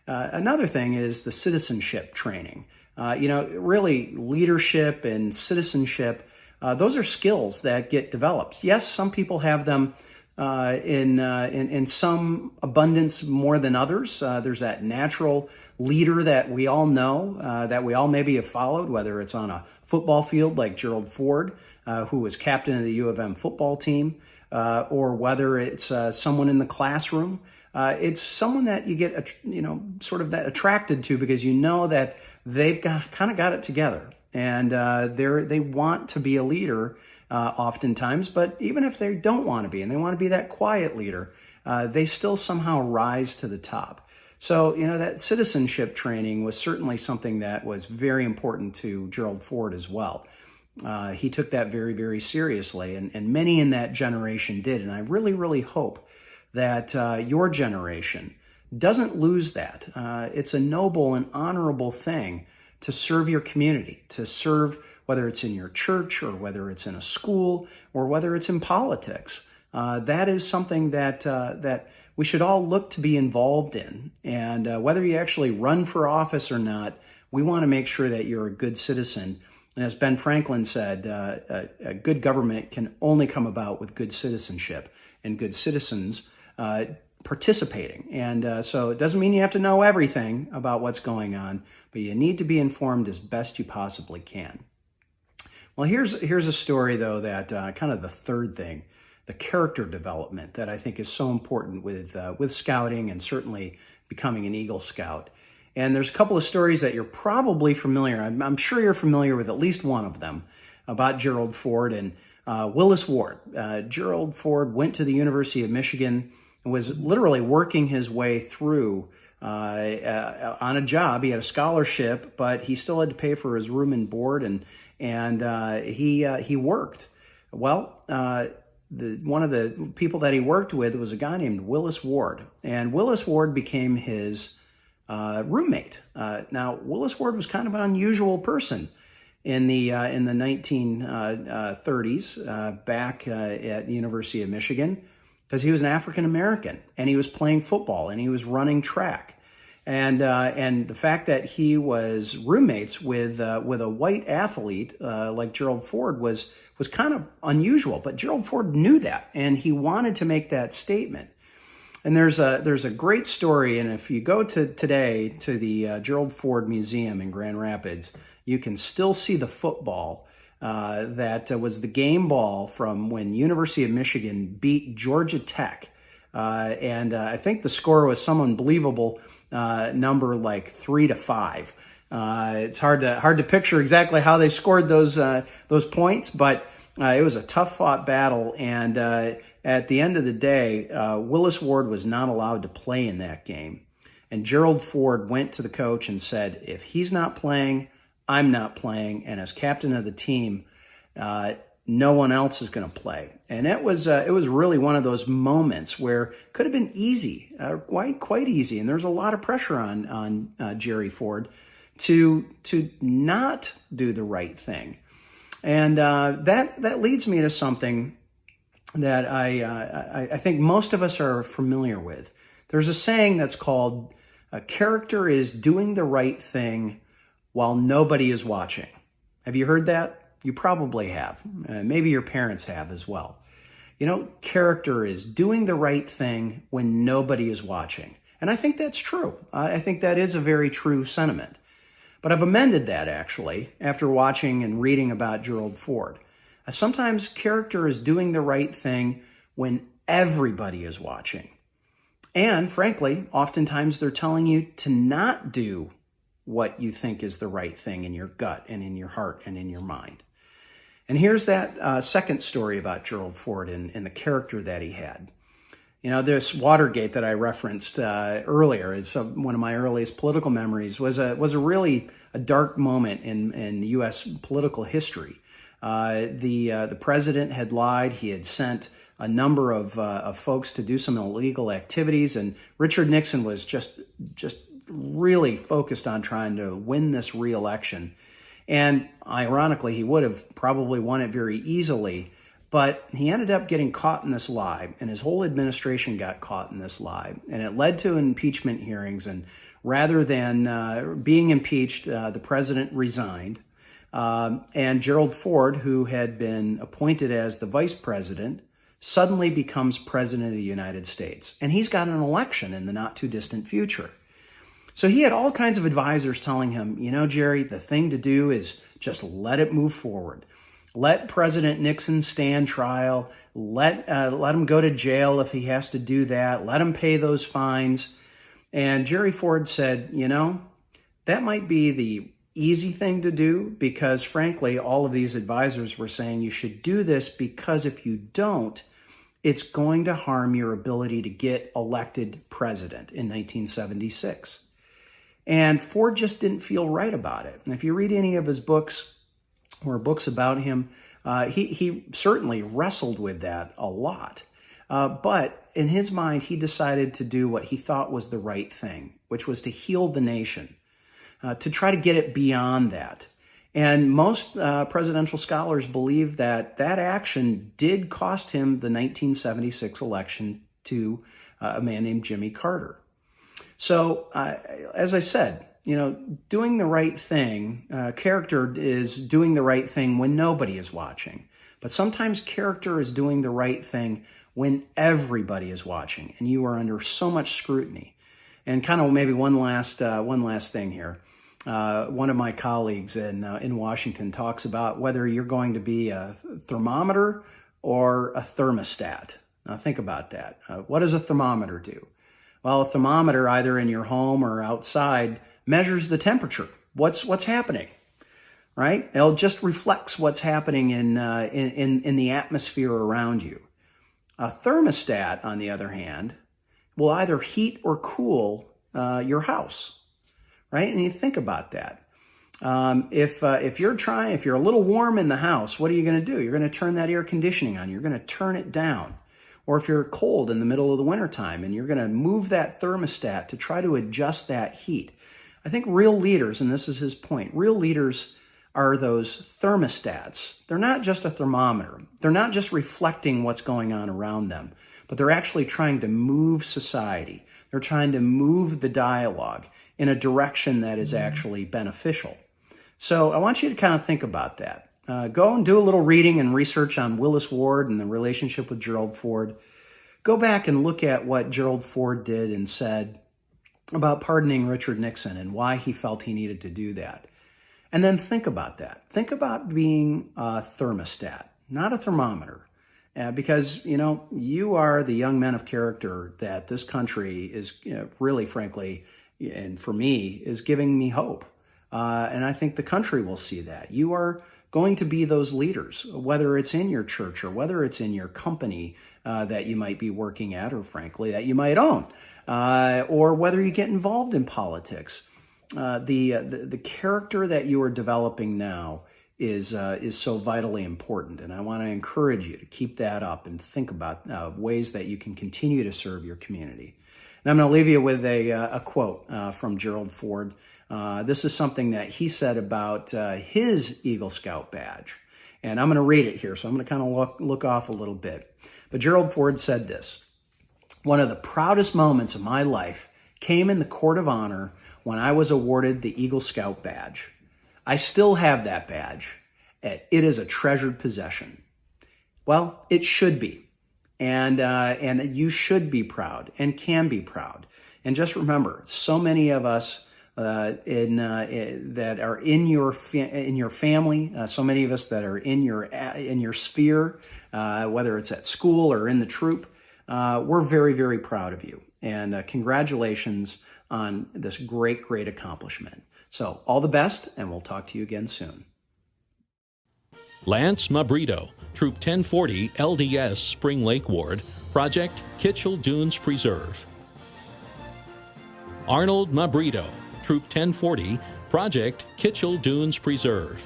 O: Another thing is the citizenship training. Really leadership and citizenship, those are skills that get developed. Yes, some people have them in some abundance more than others. There's that natural leader that we all know, that we all maybe have followed, whether it's on a football field like Gerald Ford, who was captain of the U of M football team, or whether it's someone in the classroom. It's someone that you get, sort of that attracted to because you know that they've kind of got it together, and they want to be a leader. Oftentimes, but even if they don't want to be and they want to be that quiet leader, they still somehow rise to the top. So, that citizenship training was certainly something that was very important to Gerald Ford as well. He took that very, very seriously, and many in that generation did. And I really, really hope that your generation doesn't lose that. It's a noble and honorable thing to serve your community, to serve whether it's in your church or whether it's in a school or whether it's in politics. That is something that we should all look to be involved in. And whether you actually run for office or not, we want to make sure that you're a good citizen. And as Ben Franklin said, a good government can only come about with good citizenship and good citizens participating. And so it doesn't mean you have to know everything about what's going on, but you need to be informed as best you possibly can. Well, here's a story, though, that kind of the third thing, the character development that I think is so important with scouting and certainly becoming an Eagle Scout. And there's a couple of stories that you're probably familiar. I'm sure you're familiar with at least one of them about Gerald Ford and Willis Ward. Gerald Ford went to the University of Michigan and was literally working his way through on a job. He had a scholarship, but he still had to pay for his room and board, and he worked. Well, one of the people that he worked with was a guy named Willis Ward, and Willis Ward became his roommate. Now, Willis Ward was kind of an unusual person in the 1930s back at the University of Michigan, because he was an African American and he was playing football and he was running track, and the fact that he was roommates with a white athlete like Gerald Ford was kind of unusual. But Gerald Ford knew that, and he wanted to make that statement. And there's a great story, and if you go today to the Gerald Ford Museum in Grand Rapids, you can still see the football that was the game ball from when University of Michigan beat Georgia Tech. And I think the score was some unbelievable number like 3-5. It's hard to picture exactly how they scored those points, but it was a tough fought battle. And at the end of the day, Willis Ward was not allowed to play in that game. And Gerald Ford went to the coach and said, if he's not playing, I'm not playing. And as captain of the team, no one else is going to play. And it was really one of those moments where it could have been easy, quite easy. And there's a lot of pressure on Jerry Ford to not do the right thing. And that leads me to something that I think most of us are familiar with. There's a saying that's called, a character is doing the right thing while nobody is watching. Have you heard that? You probably have. Maybe your parents have as well. Character is doing the right thing when nobody is watching. And I think that's true. I think that is a very true sentiment. But I've amended that, actually, after watching and reading about Gerald Ford. Sometimes character is doing the right thing when everybody is watching. And frankly, oftentimes they're telling you to not do what you think is the right thing in your gut and in your heart and in your mind. And here's that second story about Gerald Ford and the character that he had. This Watergate that I referenced earlier is one of my earliest political memories. Was a really a dark moment in U.S. political history. The president had lied. He had sent a number of folks to do some illegal activities, and Richard Nixon was just really focused on trying to win this re-election. And ironically, he would have probably won it very easily, but he ended up getting caught in this lie, and his whole administration got caught in this lie, and it led to impeachment hearings. And rather than being impeached, the president resigned, and Gerald Ford, who had been appointed as the vice president, suddenly becomes president of the United States, and he's got an election in the not-too-distant future. So he had all kinds of advisors telling him, Jerry, the thing to do is just let it move forward. Let President Nixon stand trial. Let him go to jail if he has to do that. Let him pay those fines. And Jerry Ford said, that might be the easy thing to do, because frankly, all of these advisors were saying you should do this because if you don't, it's going to harm your ability to get elected president in 1976. And Ford just didn't feel right about it. And if you read any of his books or books about him, he certainly wrestled with that a lot. But in his mind, he decided to do what he thought was the right thing, which was to heal the nation, to try to get it beyond that. And most presidential scholars believe that that action did cost him the 1976 election to a man named Jimmy Carter. So, as I said, doing the right thing, character is doing the right thing when nobody is watching. But sometimes character is doing the right thing when everybody is watching and you are under so much scrutiny. And kind of maybe one last thing here. One of my colleagues in Washington talks about whether you're going to be a thermometer or a thermostat. Now think about that. What does a thermometer do? Well, a thermometer, either in your home or outside, measures the temperature. What's happening, right? It just reflects what's happening in the atmosphere around you. A thermostat, on the other hand, will either heat or cool your house, right? And you think about that. If you're a little warm in the house, what are you going to do? You're going to turn that air conditioning on. You're going to turn it down. Or if you're cold in the middle of the wintertime and you're going to move that thermostat to try to adjust that heat. I think real leaders, and this is his point, real leaders are those thermostats. They're not just a thermometer. They're not just reflecting what's going on around them, but they're actually trying to move society. They're trying to move the dialogue in a direction that is actually beneficial. So I want you to kind of think about that. Go and do a little reading and research on Willis Ward and the relationship with Gerald Ford. Go back and look at what Gerald Ford did and said about pardoning Richard Nixon and why he felt he needed to do that. And then think about that. Think about being a thermostat, not a thermometer. Because, you are the young men of character that this country is really, frankly, and for me, is giving me hope. And I think the country will see that. You are going to be those leaders, whether it's in your church or whether it's in your company that you might be working at, or frankly, that you might own, or whether you get involved in politics. The character that you are developing now is so vitally important, and I want to encourage you to keep that up and think about ways that you can continue to serve your community. And I'm going to leave you with a quote from Gerald Ford. This is something that he said about his Eagle Scout badge. And I'm going to read it here, so I'm going to kind of look off a little bit. But Gerald Ford said this: "One of the proudest moments of my life came in the court of honor when I was awarded the Eagle Scout badge. I still have that badge, and it is a treasured possession." Well, it should be. And you should be proud and can be proud. And just remember, so many of us that are in your family, so many of us that are in your sphere, whether it's at school or in the troop, we're very, very proud of you. And congratulations on this great, great accomplishment. So all the best, and we'll talk to you again soon.
A: Lance Mabrito, Troop 1040 LDS Spring Lake Ward, Project Kitchell Dunes Preserve. Arnold Mabrito, Troop 1040, Project Kitchell Dunes Preserve.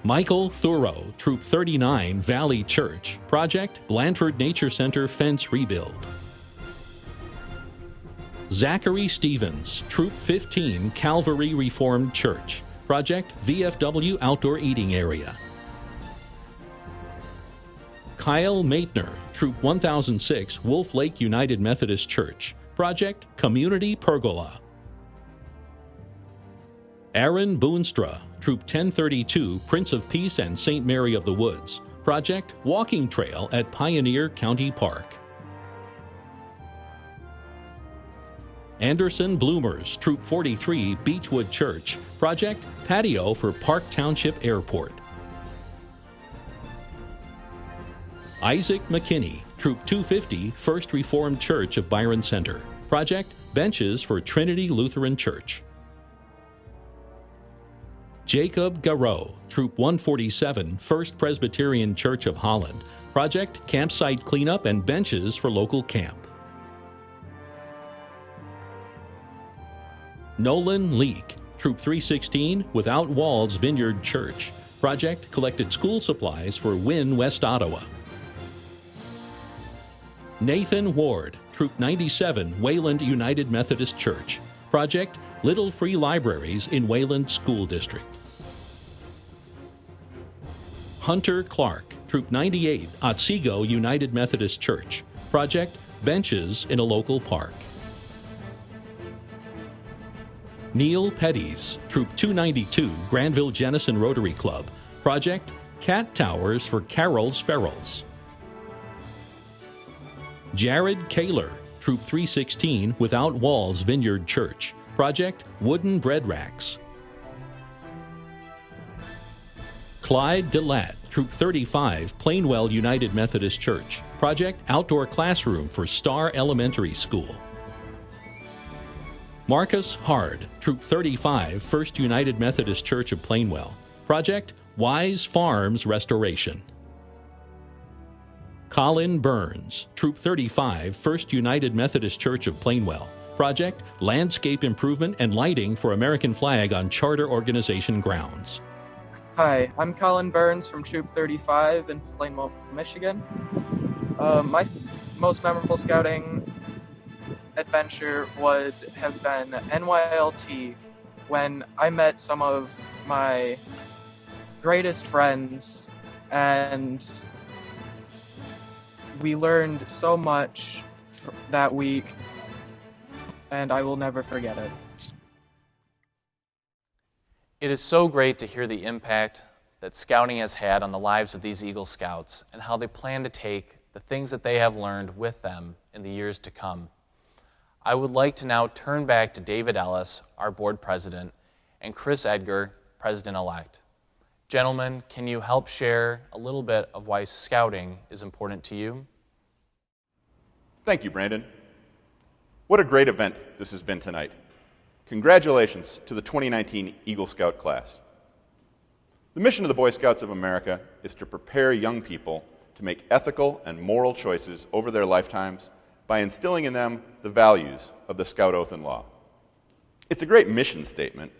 A: Michael Thurow, Troop 39 Valley Church, Project Blandford Nature Center Fence Rebuild. Zachary Stevens, Troop 15 Calvary Reformed Church, Project VFW Outdoor Eating Area. Kyle Maitner, Troop 1006 Wolf Lake United Methodist Church, Project Community Pergola. Aaron Boonstra, Troop 1032 Prince of Peace and St. Mary of the Woods, Project Walking Trail at Pioneer County Park. Anderson Bloomers, Troop 43 Beechwood Church, Project Patio for Park Township Airport. Isaac McKinney, Troop 250 First Reformed Church of Byron Center, Project Benches for Trinity Lutheran Church. Jacob Garreau, Troop 147 First Presbyterian Church of Holland, Project campsite cleanup and benches for local camp. Nolan Leak, Troop 316, Without Walls Vineyard Church. Project collected school supplies for Wynne, West Ottawa. Nathan Ward, Troop 97, Wayland United Methodist Church. Project Little Free Libraries in Wayland School District. Hunter Clark, Troop 98, Otsego United Methodist Church. Project Benches in a Local Park. Neil Petties, Troop 292, Granville Jennison Rotary Club. Project Cat Towers for Carol's Ferals. Jared Kaler, Troop 316, Without Walls Vineyard Church. Project Wooden Bread Racks. Clyde DeLatte, Troop 35, Plainwell United Methodist Church. Project Outdoor Classroom for Star Elementary School. Marcus Hard, Troop 35, First United Methodist Church of Plainwell. Project Wise Farms Restoration. Colin Burns, Troop 35, First United Methodist Church of Plainwell. Project Landscape Improvement and Lighting for American Flag on Charter Organization grounds.
P: Hi, I'm Colin Burns from Troop 35 in Plainwell, Michigan. My most memorable scouting adventure would have been NYLT, when I met some of my greatest friends and we learned so much that week, and I will never forget it.
B: It is so great to hear the impact that scouting has had on the lives of these Eagle Scouts and how they plan to take the things that they have learned with them in the years to come. I would like to now turn back to David Ellis, our board president, and Chris Edgar, president-elect. Gentlemen, can you help share a little bit of why scouting is important to you?
N: Thank you, Brandon. What a great event this has been tonight. Congratulations to the 2019 Eagle Scout class. The mission of the Boy Scouts of America is to prepare young people to make ethical and moral choices over their lifetimes by instilling in them the values of the Scout Oath and Law. It's a great mission statement,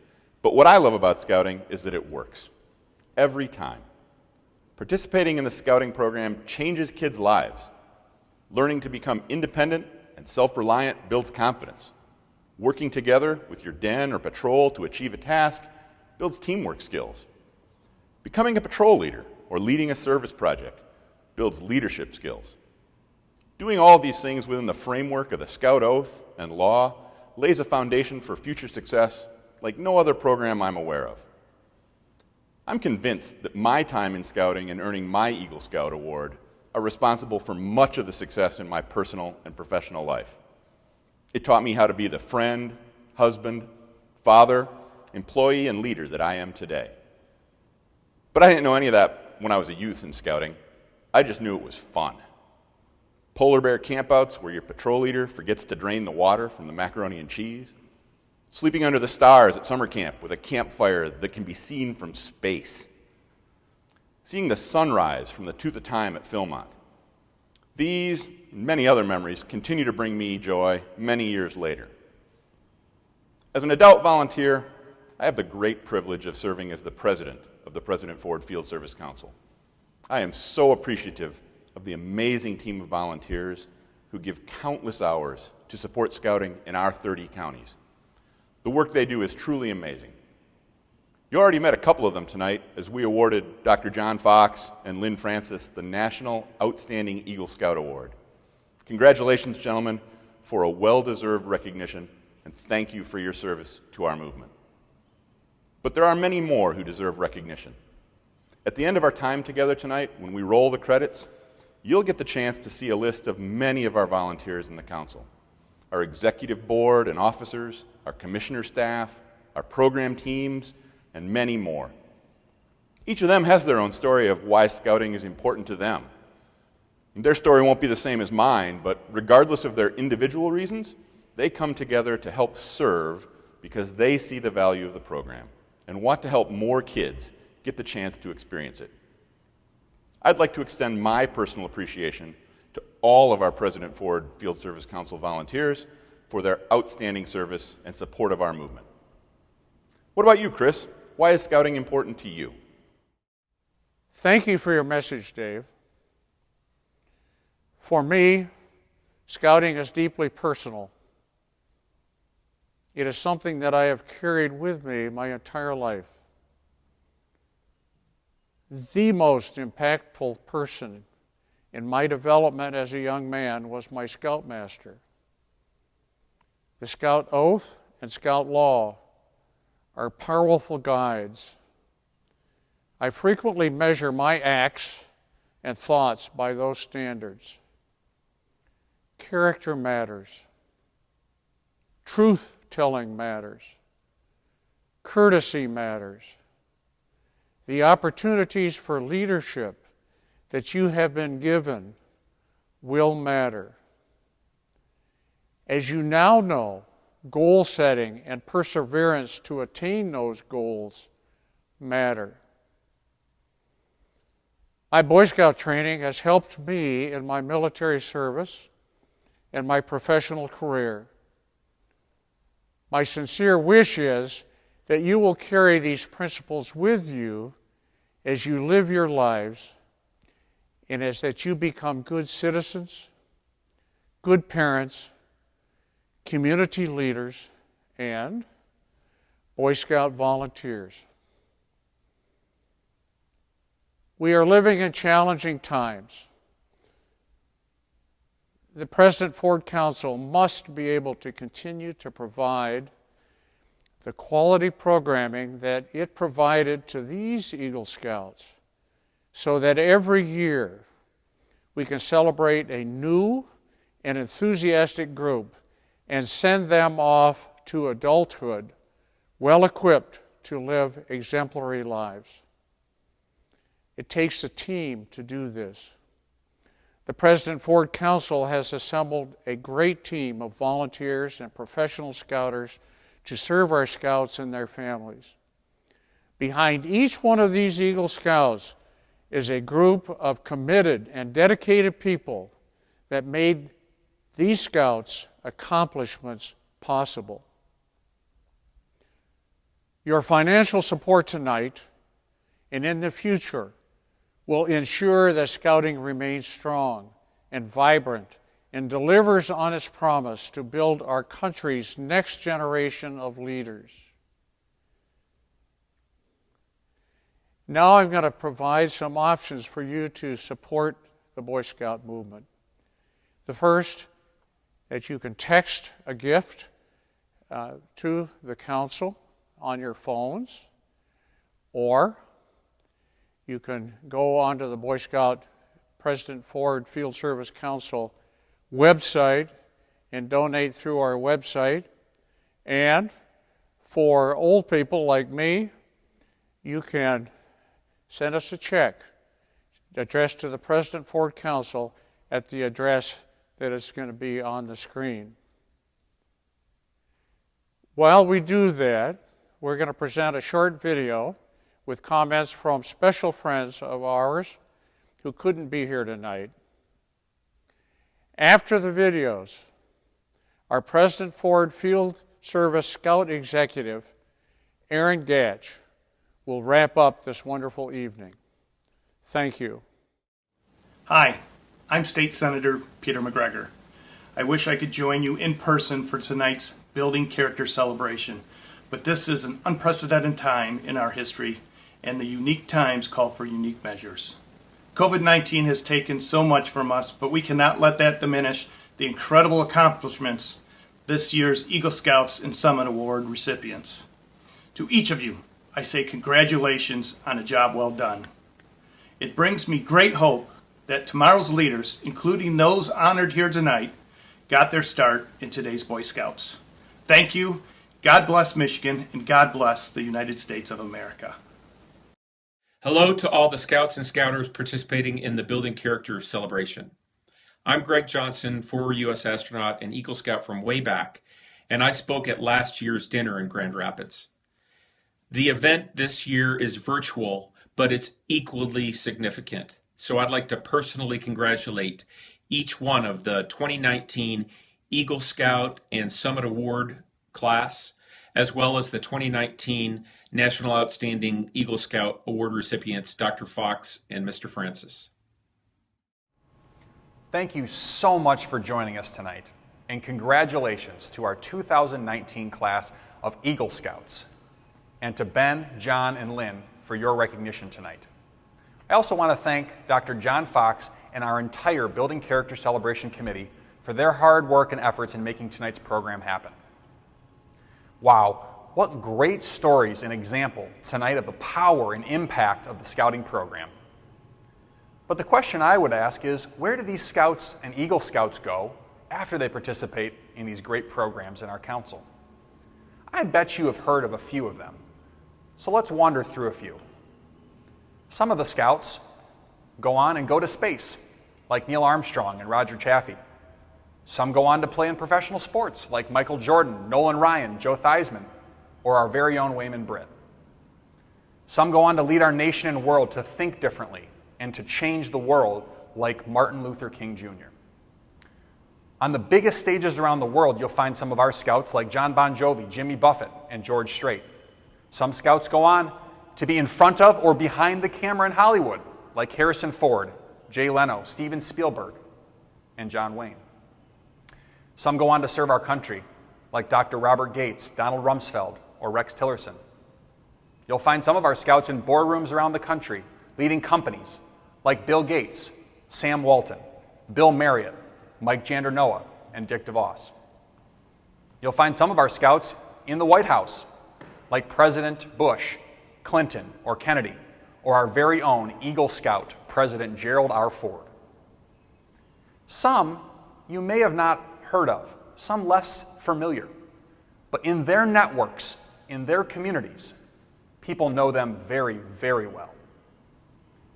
N: but what I love about scouting is that it works. Every time. Participating in the scouting program changes kids' lives. Learning to become independent and self-reliant builds confidence. Working together with your den or patrol to achieve a task builds teamwork skills. Becoming a patrol leader or leading a service project builds leadership skills. Doing all of these things within the framework of the Scout Oath and Law lays a foundation for future success like no other program I'm aware of. I'm convinced that my time in scouting and earning my Eagle Scout Award are responsible for much of the success in my personal and professional life. It taught me how to be the friend, husband, father, employee, and leader that I am today. But I didn't know any of that when I was a youth in scouting. I just knew it was fun. Polar bear campouts where your patrol leader forgets to drain the water from the macaroni and cheese. Sleeping under the stars at summer camp with a campfire that can be seen from space. Seeing the sunrise from the Tooth of Time at Philmont. These and many other memories continue to bring me joy many years later. As an adult volunteer, I have the great privilege of serving as the president of the President Ford Field Service Council. I am so appreciative of the amazing team of volunteers who give countless hours to support scouting in our 30 counties. The work they do is truly amazing. You already met a couple of them tonight as we awarded Dr. John Fox and Lynn Francis the National Outstanding Eagle Scout Award. Congratulations, gentlemen, for a well-deserved recognition, and thank you for your service to our movement. But there are many more who deserve recognition. At the end of our time together tonight, when we roll the credits, you'll get the chance to see a list of many of our volunteers in the council. Our executive board and officers, our commissioner staff, our program teams, and many more. Each of them has their own story of why scouting is important to them. Their story won't be the same as mine, but regardless of their individual reasons, they come together to help serve because they see the value of the program and want to help more kids get the chance to experience it. I'd like to extend my personal appreciation to all of our President Ford Field Service Council volunteers for their outstanding service and support of our movement. What about you, Chris? Why is Scouting important to you?
G: Thank you for your message, Dave. For me, Scouting is deeply personal. It is something that I have carried with me my entire life. The most impactful person in my development as a young man was my Scoutmaster. The Scout Oath and Scout Law are powerful guides. I frequently measure my acts and thoughts by those standards. Character matters. Truth-telling matters. Courtesy matters. The opportunities for leadership that you have been given will matter. As you now know, goal setting and perseverance to attain those goals matter. My Boy Scout training has helped me in my military service and my professional career. My sincere wish is that you will carry these principles with you as you live your lives, and as that you become good citizens, good parents, community leaders, and Boy Scout volunteers. We are living in challenging times. The President Ford Council must be able to continue to provide the quality programming that it provided to these Eagle Scouts so that every year we can celebrate a new and enthusiastic group and send them off to adulthood well equipped to live exemplary lives. It takes a team to do this. The President Ford Council has assembled a great team of volunteers and professional scouters to serve our scouts and their families. Behind each one of these Eagle Scouts is a group of committed and dedicated people that made these scouts' accomplishments possible. Your financial support tonight and in the future will ensure that Scouting remains strong and vibrant and delivers on its promise to build our country's next generation of leaders. Now I'm going to provide some options for you to support the Boy Scout movement. The first, that you can text a gift to the council on your phones, or you can go onto the Boy Scout President Ford Field Service Council website and donate through our website. And for old people like me, you can send us a check addressed to the President Ford Council at the address that is going to be on the screen. While we do that, we're going to present a short video with comments from special friends of ours who couldn't be here tonight. After the videos, our President Ford Field Service Scout Executive, Aaron Gatch, will wrap up this wonderful evening. Thank you.
Q: Hi, I'm State Senator Peter McGregor. I wish I could join you in person for tonight's Building Character celebration, but this is an unprecedented time in our history, and the unique times call for unique measures. COVID-19 has taken so much from us, but we cannot let that diminish the incredible accomplishments this year's Eagle Scouts and Summit Award recipients. To each of you, I say congratulations on a job well done. It brings me great hope that tomorrow's leaders, including those honored here tonight, got their start in today's Boy Scouts. Thank you, God bless Michigan, and God bless the United States of America.
R: Hello to all the Scouts and Scouters participating in the Building Character celebration. I'm Greg Johnson, former U.S. astronaut and Eagle Scout from way back, and I spoke at last year's dinner in Grand Rapids. The event this year is virtual, but it's equally significant. So I'd like to personally congratulate each one of the 2019 Eagle Scout and Summit Award class, as well as the 2019 National Outstanding Eagle Scout Award recipients, Dr. Fox and Mr. Francis.
S: Thank you so much for joining us tonight, and congratulations to our 2019 class of Eagle Scouts, and to Ben, John, and Lynn for your recognition tonight. I also want to thank Dr. John Fox and our entire Building Character Celebration Committee for their hard work and efforts in making tonight's program happen. Wow, what great stories and example tonight of the power and impact of the Scouting program. But the question I would ask is, where do these Scouts and Eagle Scouts go after they participate in these great programs in our council? I bet you have heard of a few of them, so let's wander through a few. Some of the Scouts go on and go to space, like Neil Armstrong and Roger Chaffee. Some go on to play in professional sports, like Michael Jordan, Nolan Ryan, Joe Theismann, or our very own Wayman Britt. Some go on to lead our nation and world to think differently and to change the world, like Martin Luther King Jr. On the biggest stages around the world, you'll find some of our Scouts like John Bon Jovi, Jimmy Buffett, and George Strait. Some Scouts go on to be in front of or behind the camera in Hollywood, like Harrison Ford, Jay Leno, Steven Spielberg, and John Wayne. Some go on to serve our country, like Dr. Robert Gates, Donald Rumsfeld, or Rex Tillerson. You'll find some of our Scouts in boardrooms around the country, leading companies like Bill Gates, Sam Walton, Bill Marriott, Mike Jandernoa, and Dick DeVos. You'll find some of our Scouts in the White House, like President Bush, Clinton, or Kennedy, or our very own Eagle Scout, President Gerald R. Ford. Some you may have not heard of, some less familiar, but in their networks, in their communities, people know them very, very well.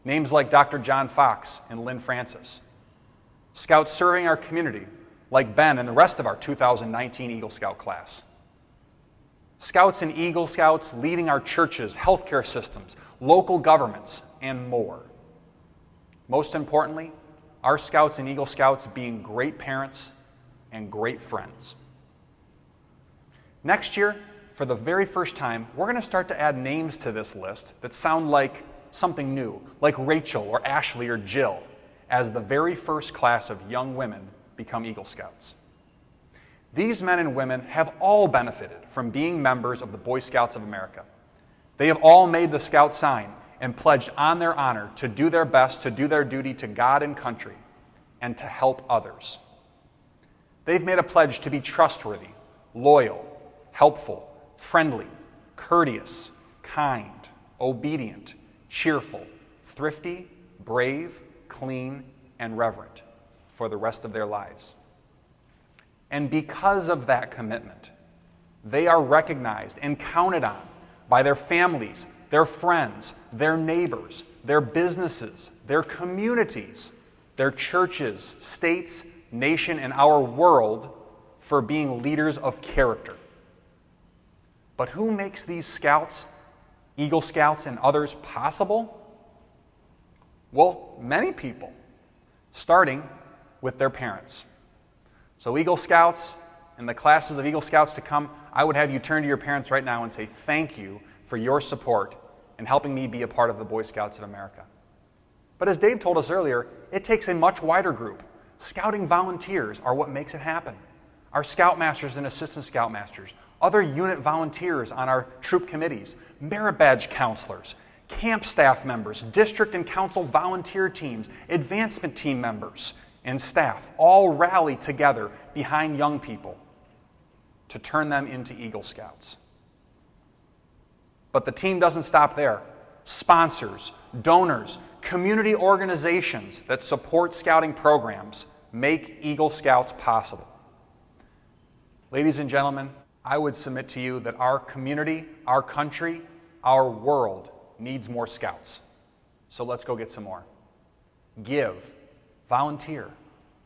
S: Names like Dr. John Fox and Lynn Francis. Scouts serving our community, like Ben and the rest of our 2019 Eagle Scout class. Scouts and Eagle Scouts leading our churches, healthcare systems, local governments, and more. Most importantly, our Scouts and Eagle Scouts being great parents and great friends. Next year, for the very first time, we're going to start to add names to this list that sound like something new, like Rachel or Ashley or Jill, as the very first class of young women become Eagle Scouts. These men and women have all benefited from being members of the Boy Scouts of America. They have all made the Scout sign and pledged on their honor to do their best, to do their duty to God and country, and to help others. They've made a pledge to be trustworthy, loyal, helpful, friendly, courteous, kind, obedient, cheerful, thrifty, brave, clean, and reverent for the rest of their lives. And because of that commitment, they are recognized and counted on by their families, their friends, their neighbors, their businesses, their communities, their churches, states, nation, and our world for being leaders of character. But who makes these Scouts, Eagle Scouts, and others possible? Well, many people, starting with their parents. So Eagle Scouts and the classes of Eagle Scouts to come, I would have you turn to your parents right now and say thank you for your support in helping me be a part of the Boy Scouts of America. But as Dave told us earlier, it takes a much wider group. Scouting volunteers are what makes it happen. Our Scoutmasters and Assistant Scoutmasters, other unit volunteers on our troop committees, merit badge counselors, camp staff members, district and council volunteer teams, advancement team members, and staff all rally together behind young people to turn them into Eagle Scouts. But the team doesn't stop there. Sponsors, donors, community organizations that support scouting programs make Eagle Scouts possible. Ladies and gentlemen, I would submit to you that our community, our country, our world needs more Scouts. So let's go get some more. Give, volunteer,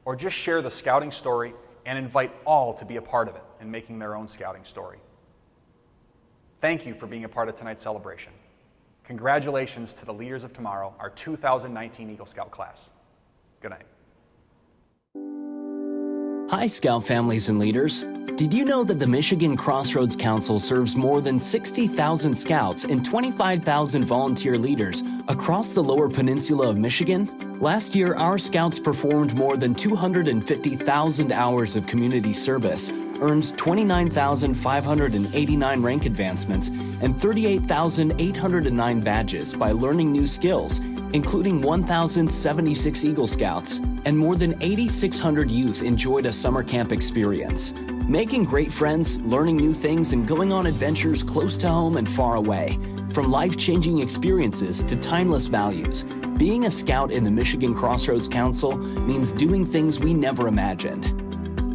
S: or just share the scouting story and invite all to be a part of it in making their own scouting story. Thank you for being a part of tonight's celebration. congratulations to the leaders of tomorrow, our 2019 Eagle Scout class. Good night.
T: Hi, Scout families and leaders. Did you know that the Michigan Crossroads Council serves more than 60,000 Scouts and 25,000 volunteer leaders across the lower peninsula of Michigan? Last year, our Scouts performed more than 250,000 hours of community service, earned 29,589 rank advancements, and 38,809 badges by learning new skills, including 1,076 Eagle Scouts, and more than 8,600 youth enjoyed a summer camp experience. Making great friends, learning new things, and going on adventures close to home and far away. From life-changing experiences to timeless values, being a Scout in the Michigan Crossroads Council means doing things we never imagined.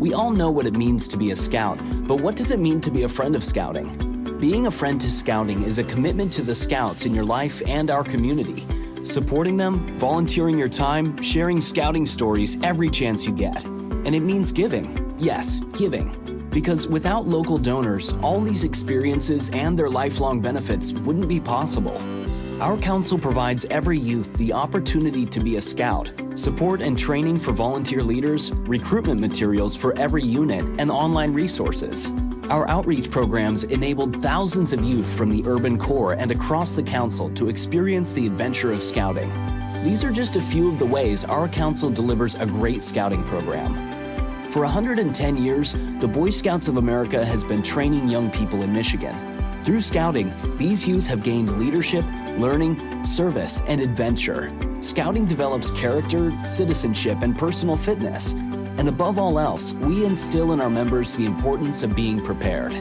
T: We all know what it means to be a Scout, but what does it mean to be a friend of Scouting? Being a friend to Scouting is a commitment to the Scouts in your life and our community. Supporting them, volunteering your time, sharing Scouting stories every chance you get. And it means giving. Yes, giving. Because without local donors, all these experiences and their lifelong benefits wouldn't be possible. Our council provides every youth the opportunity to be a Scout, support and training for volunteer leaders, recruitment materials for every unit, and online resources. Our outreach programs enabled thousands of youth from the urban core and across the council to experience the adventure of Scouting. These are just a few of the ways our council delivers a great Scouting program. For 110 years, the Boy Scouts of America has been training young people in Michigan. Through Scouting, these youth have gained leadership, learning, service, and adventure. Scouting develops character, citizenship, and personal fitness. And above all else, we instill in our members the importance of being prepared.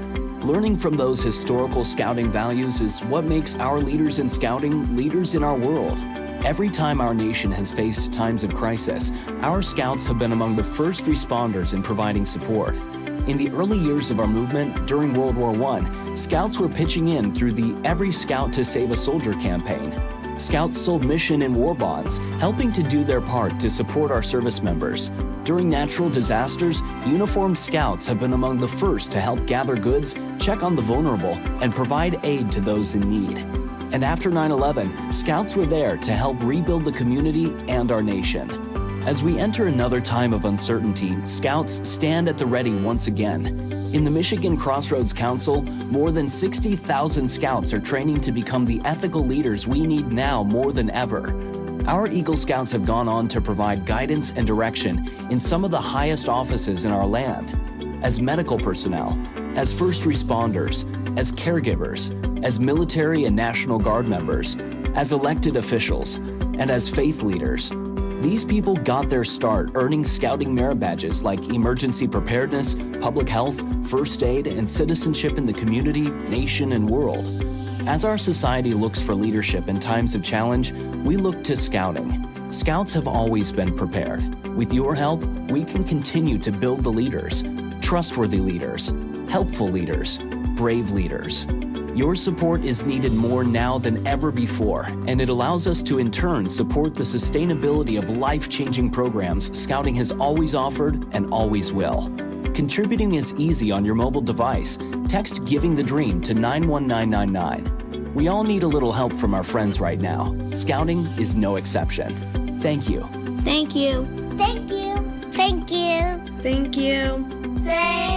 T: Learning from those historical Scouting values is what makes our leaders in Scouting leaders in our world. Every time our nation has faced times of crisis, our Scouts have been among the first responders in providing support. In the early years of our movement during World War I, Scouts were pitching in through the Every Scout to Save a Soldier campaign. Scouts sold mission and war bonds, helping to do their part to support our service members. During natural disasters, uniformed Scouts have been among the first to help gather goods, check on the vulnerable, and provide aid to those in need. And after 9/11, Scouts were there to help rebuild the community and our nation. As we enter another time of uncertainty, Scouts stand at the ready once again. In the Michigan Crossroads Council, more than 60,000 Scouts are training to become the ethical leaders we need now more than ever. Our Eagle Scouts have gone on to provide guidance and direction in some of the highest offices in our land. As medical personnel, as first responders, as caregivers, as military and National Guard members, as elected officials, and as faith leaders. These people got their start earning Scouting merit badges like emergency preparedness, public health, first aid, and citizenship in the community, nation, and world. As our society looks for leadership in times of challenge, we look to Scouting. Scouts have always been prepared. With your help, we can continue to build the leaders, trustworthy leaders, helpful leaders, brave leaders. Your support is needed more now than ever before, and it allows us to in turn support the sustainability of life-changing programs Scouting has always offered and always will. Contributing is easy on your mobile device. Text Giving the Dream to 91999. We all need a little help from our friends right now. Scouting is no exception. Thank you.
U: Thank you. Thank you. Thank you. Thank you. Thank